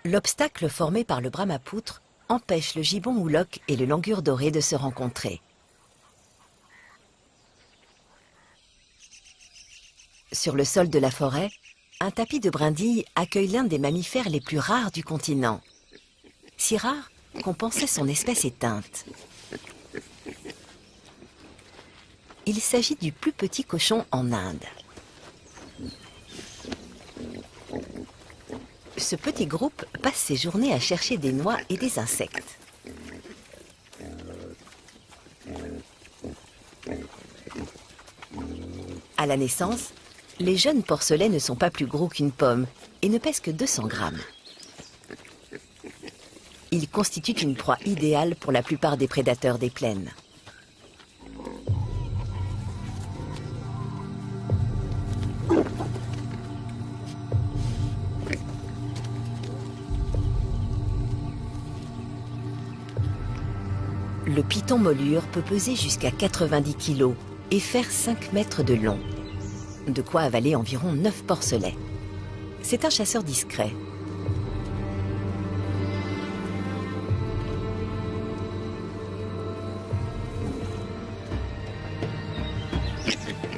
L'obstacle formé par le brahmapoutre empêche le gibbon houloc et le langur doré de se rencontrer. Sur le sol de la forêt, un tapis de brindilles accueille l'un des mammifères les plus rares du continent. Si rare qu'on pensait son espèce éteinte. Il s'agit du plus petit cochon en Inde. Ce petit groupe passe ses journées à chercher des noix et des insectes. À la naissance, les jeunes porcelets ne sont pas plus gros qu'une pomme et ne pèsent que 200 grammes. Ils constituent une proie idéale pour la plupart des prédateurs des plaines. Le python molure peut peser jusqu'à 90 kg et faire 5 mètres de long. De quoi avaler environ 9 porcelets. C'est un chasseur discret.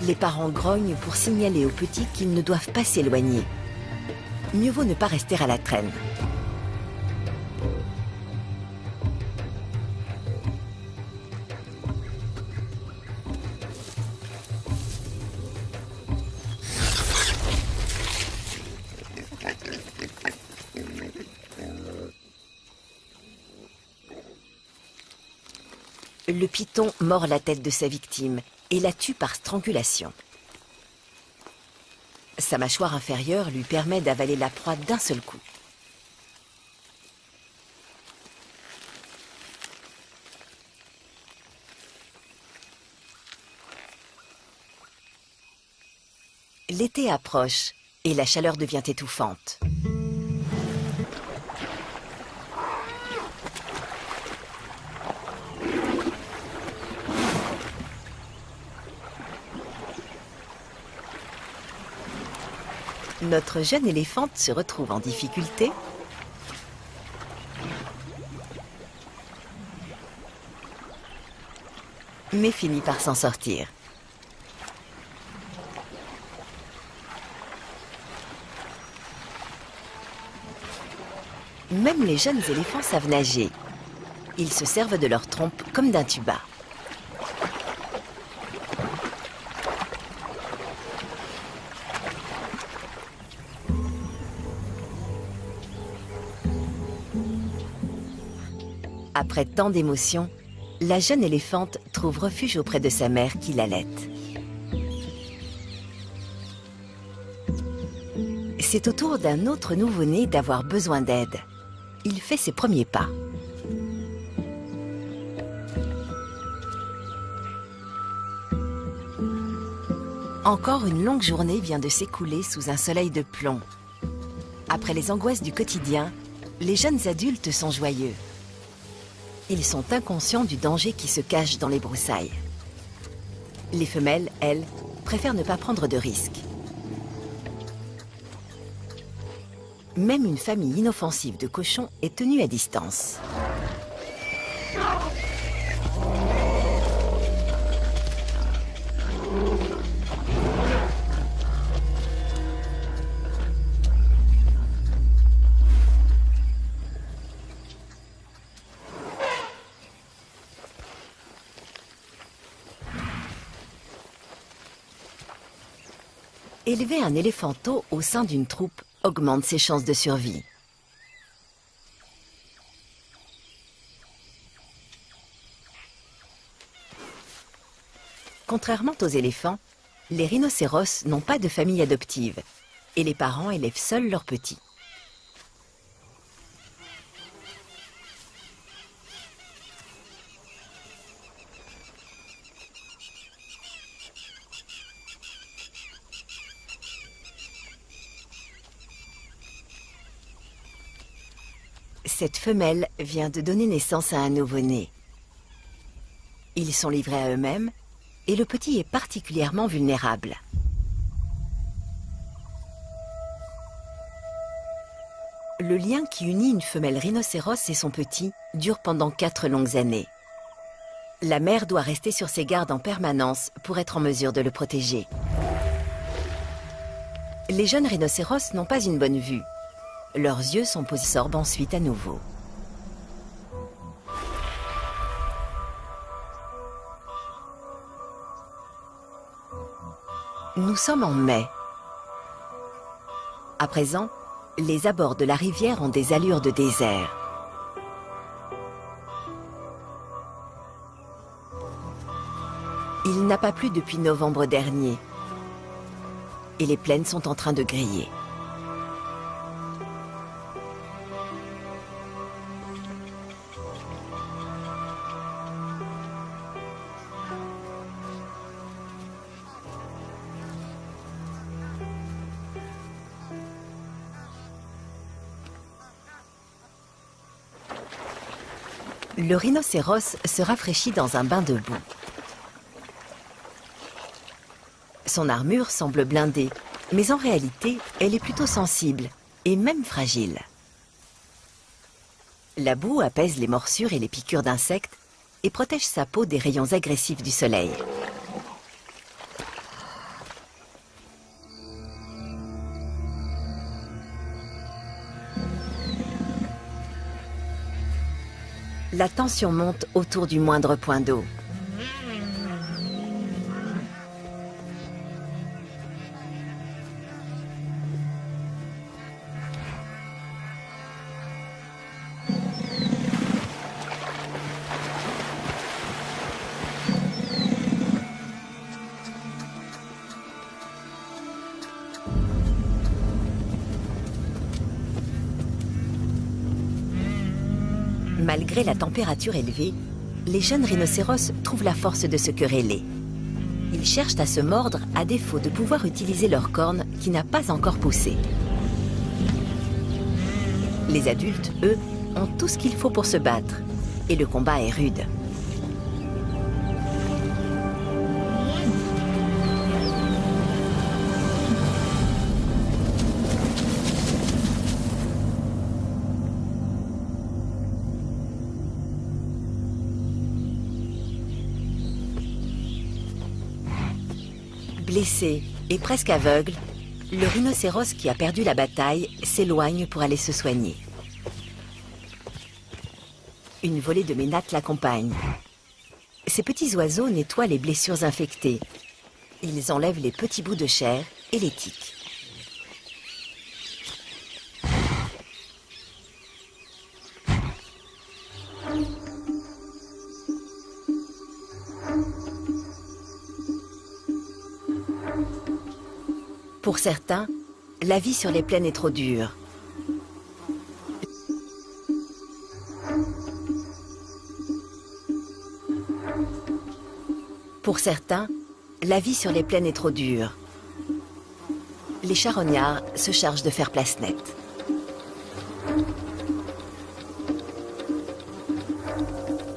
Les parents grognent pour signaler aux petits qu'ils ne doivent pas s'éloigner. Mieux vaut ne pas rester à la traîne. Le python mord la tête de sa victime et la tue par strangulation. Sa mâchoire inférieure lui permet d'avaler la proie d'un seul coup. L'été approche et la chaleur devient étouffante. Notre jeune éléphante se retrouve en difficulté mais finit par s'en sortir. Même les jeunes éléphants savent nager. Ils se servent de leur trompe comme d'un tuba. Après tant d'émotions, la jeune éléphante trouve refuge auprès de sa mère qui l'allaite. C'est au tour d'un autre nouveau-né d'avoir besoin d'aide. Il fait ses premiers pas. Encore une longue journée vient de s'écouler sous un soleil de plomb. Après les angoisses du quotidien, les jeunes adultes sont joyeux. Ils sont inconscients du danger qui se cache dans les broussailles. Les femelles, elles, préfèrent ne pas prendre de risques. Même une famille inoffensive de cochons est tenue à distance. Élever un éléphanteau au sein d'une troupe augmente ses chances de survie. Contrairement aux éléphants, les rhinocéros n'ont pas de famille adoptive et les parents élèvent seuls leurs petits. Cette femelle vient de donner naissance à un nouveau-né. Ils sont livrés à eux-mêmes et le petit est particulièrement vulnérable. Le lien qui unit une femelle rhinocéros et son petit dure pendant 4 longues années. La mère doit rester sur ses gardes en permanence pour être en mesure de le protéger. Les jeunes rhinocéros n'ont pas une bonne vue. Leurs yeux sont absorbent ensuite à nouveau. Nous sommes en mai. À présent, les abords de la rivière ont des allures de désert. Il n'a pas plu depuis novembre dernier. Et les plaines sont en train de griller. Le rhinocéros se rafraîchit dans un bain de boue. Son armure semble blindée, mais en réalité, elle est plutôt sensible et même fragile. La boue apaise les morsures et les piqûres d'insectes et protège sa peau des rayons agressifs du soleil. La tension monte autour du moindre point d'eau. Malgré la température élevée, les jeunes rhinocéros trouvent la force de se quereller. Ils cherchent à se mordre à défaut de pouvoir utiliser leur corne qui n'a pas encore poussé. Les adultes, eux, ont tout ce qu'il faut pour se battre. Et le combat est rude. Blessé et presque aveugle, le rhinocéros qui a perdu la bataille s'éloigne pour aller se soigner. Une volée de ménates l'accompagne. Ces petits oiseaux nettoient les blessures infectées. Ils enlèvent les petits bouts de chair et les tiques. Pour certains, la vie sur les plaines est trop dure. Pour certains, la vie sur les plaines est trop dure. Les charognards se chargent de faire place nette.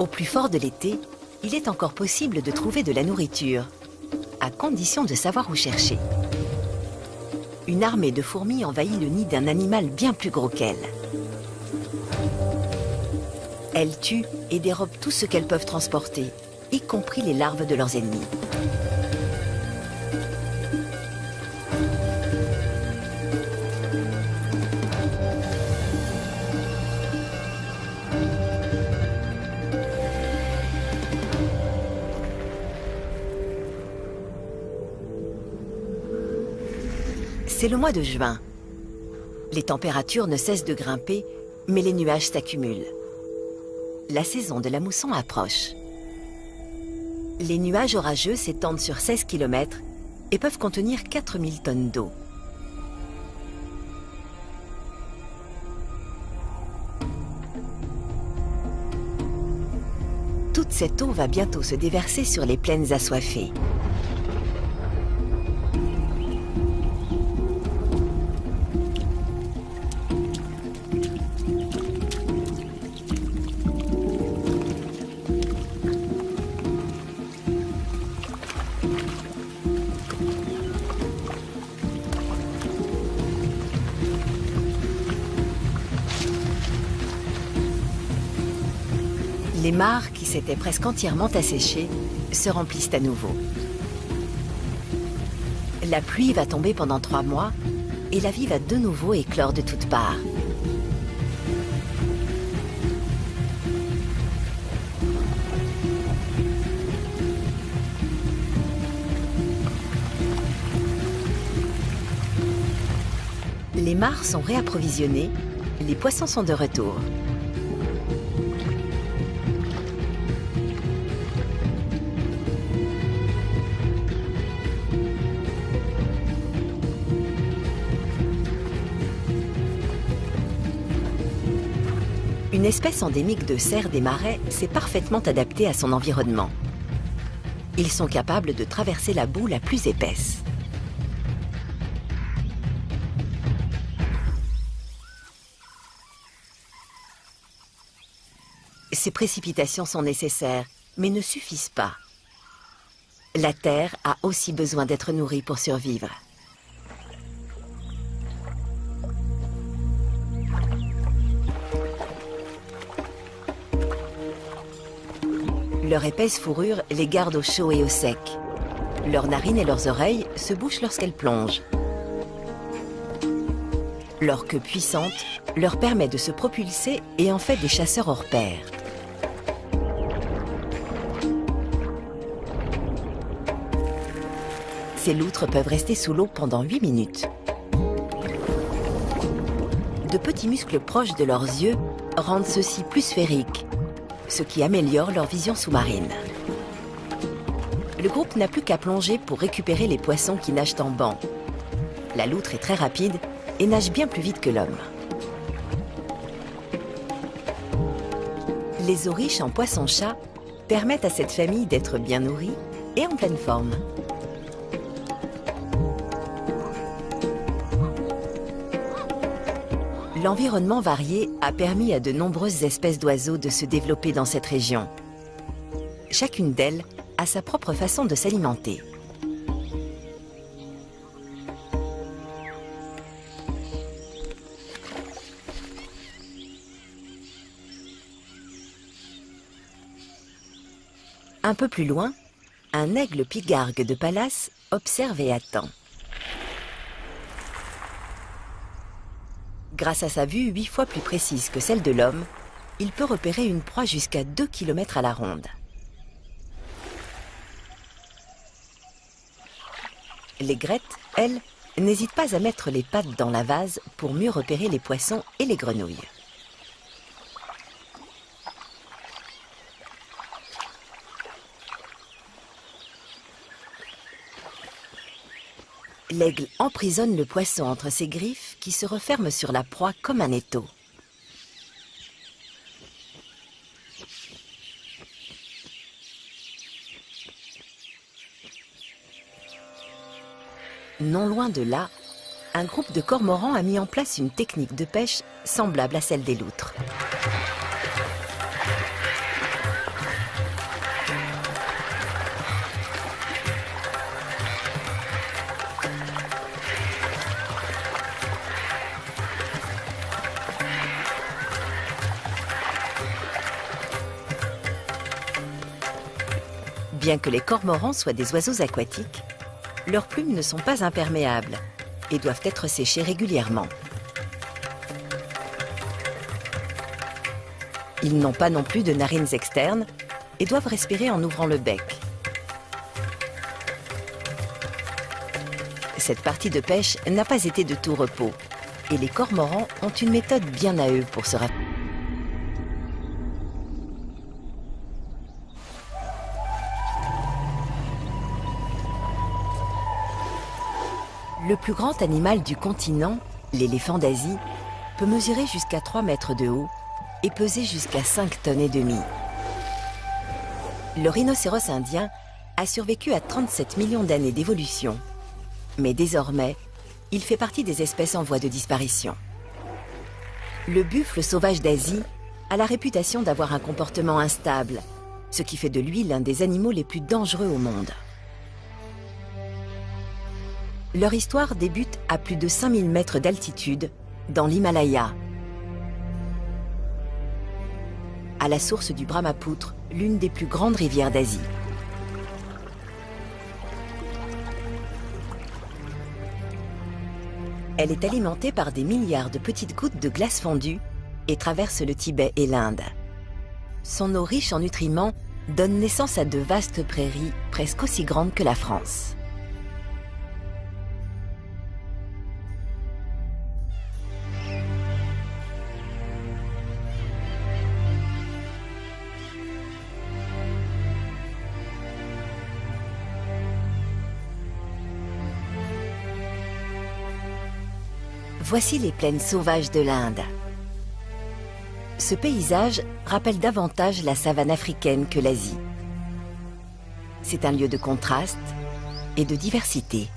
Au plus fort de l'été, il est encore possible de trouver de la nourriture, à condition de savoir où chercher. Une armée de fourmis envahit le nid d'un animal bien plus gros qu'elle. Elles tuent et dérobent tout ce qu'elles peuvent transporter, y compris les larves de leurs ennemis. C'est le mois de juin. Les températures ne cessent de grimper, mais les nuages s'accumulent. La saison de la mousson approche. Les nuages orageux s'étendent sur 16 km et peuvent contenir 4000 tonnes d'eau. Toute cette eau va bientôt se déverser sur les plaines assoiffées. Les mares, qui s'étaient presque entièrement asséchées, se remplissent à nouveau. La pluie va tomber pendant 3 mois et la vie va de nouveau éclore de toutes parts. Les mares sont réapprovisionnées, les poissons sont de retour. Une espèce endémique de cerf des marais s'est parfaitement adaptée à son environnement. Ils sont capables de traverser la boue la plus épaisse. Ces précipitations sont nécessaires, mais ne suffisent pas. La terre a aussi besoin d'être nourrie pour survivre. Leur épaisse fourrure les garde au chaud et au sec. Leurs narines et leurs oreilles se bouchent lorsqu'elles plongent. Leur queue puissante leur permet de se propulser et en fait des chasseurs hors pair. Ces loutres peuvent rester sous l'eau pendant 8 minutes. De petits muscles proches de leurs yeux rendent ceux-ci plus sphériques, ce qui améliore leur vision sous-marine. Le groupe n'a plus qu'à plonger pour récupérer les poissons qui nagent en banc. La loutre est très rapide et nage bien plus vite que l'homme. Les eaux riches en poissons-chats permettent à cette famille d'être bien nourrie et en pleine forme. L'environnement varié a permis à de nombreuses espèces d'oiseaux de se développer dans cette région. Chacune d'elles a sa propre façon de s'alimenter. Un peu plus loin, un aigle pigargue de Pallas observe et attend. Grâce à sa vue 8 fois plus précise que celle de l'homme, il peut repérer une proie jusqu'à 2 km à la ronde. Les grettes, elles, n'hésitent pas à mettre les pattes dans la vase pour mieux repérer les poissons et les grenouilles. L'aigle emprisonne le poisson entre ses griffes qui se referment sur la proie comme un étau. Non loin de là, un groupe de cormorans a mis en place une technique de pêche semblable à celle des loutres. Bien que les cormorans soient des oiseaux aquatiques, leurs plumes ne sont pas imperméables et doivent être séchées régulièrement. Ils n'ont pas non plus de narines externes et doivent respirer en ouvrant le bec. Cette partie de pêche n'a pas été de tout repos et les cormorans ont une méthode bien à eux pour se rappeler. Le plus grand animal du continent, l'éléphant d'Asie, peut mesurer jusqu'à 3 mètres de haut et peser jusqu'à 5 tonnes et demie. Le rhinocéros indien a survécu à 37 millions d'années d'évolution. Mais désormais, il fait partie des espèces en voie de disparition. Le buffle sauvage d'Asie a la réputation d'avoir un comportement instable, ce qui fait de lui l'un des animaux les plus dangereux au monde. Leur histoire débute à plus de 5000 mètres d'altitude, dans l'Himalaya. à la source du Brahmapoutre, l'une des plus grandes rivières d'Asie. Elle est alimentée par des milliards de petites gouttes de glace fondue et traverse le Tibet et l'Inde. Son eau riche en nutriments donne naissance à de vastes prairies presque aussi grandes que la France. Voici les plaines sauvages de l'Inde. Ce paysage rappelle davantage la savane africaine que l'Asie. C'est un lieu de contraste et de diversité.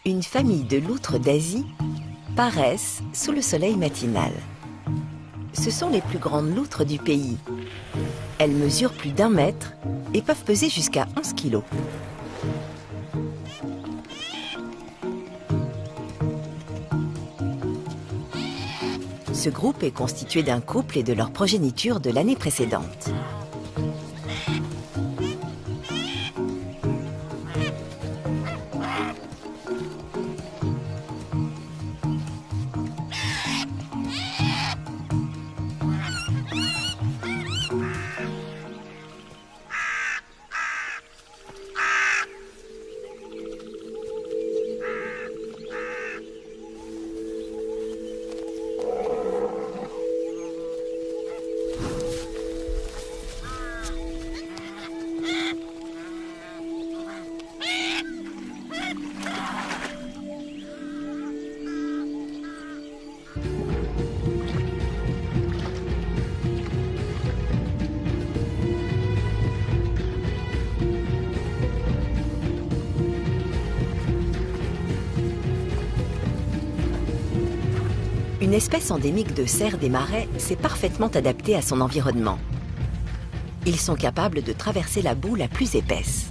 Une famille de loutres d'Asie paraissent sous le soleil matinal. Ce sont les plus grandes loutres du pays. Elles mesurent plus d'1 mètre et peuvent peser jusqu'à 11 kilos. Ce groupe est constitué d'un couple et de leur progéniture de l'année précédente. Une espèce endémique de cerfs des marais s'est parfaitement adaptée à son environnement. Ils sont capables de traverser la boue la plus épaisse.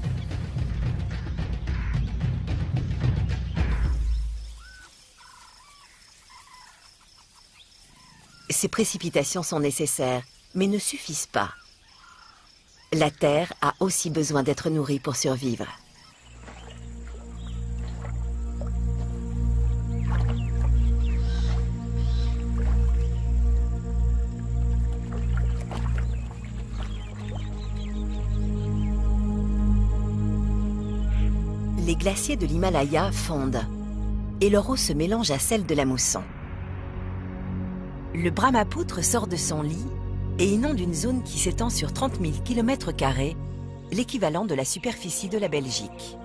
Ces précipitations sont nécessaires, mais ne suffisent pas. La terre a aussi besoin d'être nourrie pour survivre. Les glaciers de l'Himalaya fondent et leur eau se mélange à celle de la mousson. Le Brahmapoutre sort de son lit et inonde une zone qui s'étend sur 30 000 km², l'équivalent de la superficie de la Belgique.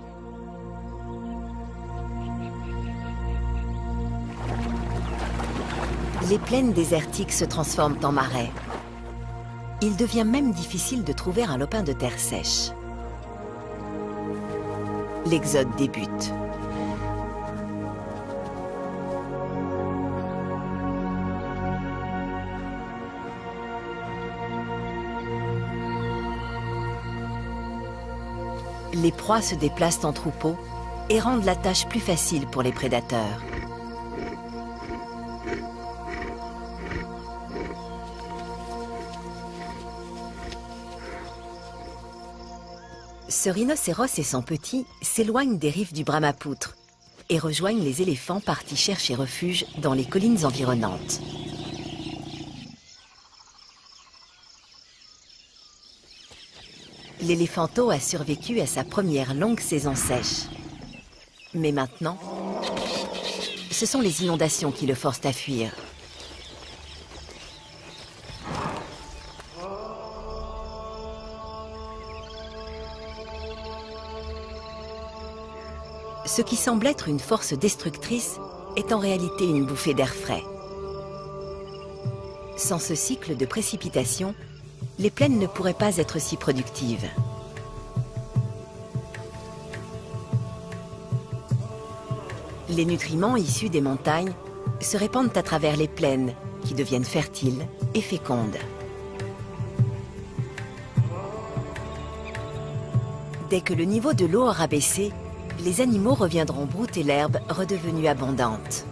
Les plaines désertiques se transforment en marais. Il devient même difficile de trouver un lopin de terre sèche. L'exode débute. Les proies se déplacent en troupeaux et rendent la tâche plus facile pour les prédateurs. Ce rhinocéros et son petit s'éloignent des rives du Brahmapoutre et rejoignent les éléphants partis chercher refuge dans les collines environnantes. L'éléphanteau a survécu à sa première longue saison sèche. Mais maintenant, ce sont les inondations qui le forcent à fuir. Ce qui semble être une force destructrice est en réalité une bouffée d'air frais. Sans ce cycle de précipitation, les plaines ne pourraient pas être si productives. Les nutriments issus des montagnes se répandent à travers les plaines, qui deviennent fertiles et fécondes. Dès que le niveau de l'eau aura baissé, les animaux reviendront brouter l'herbe redevenue abondante.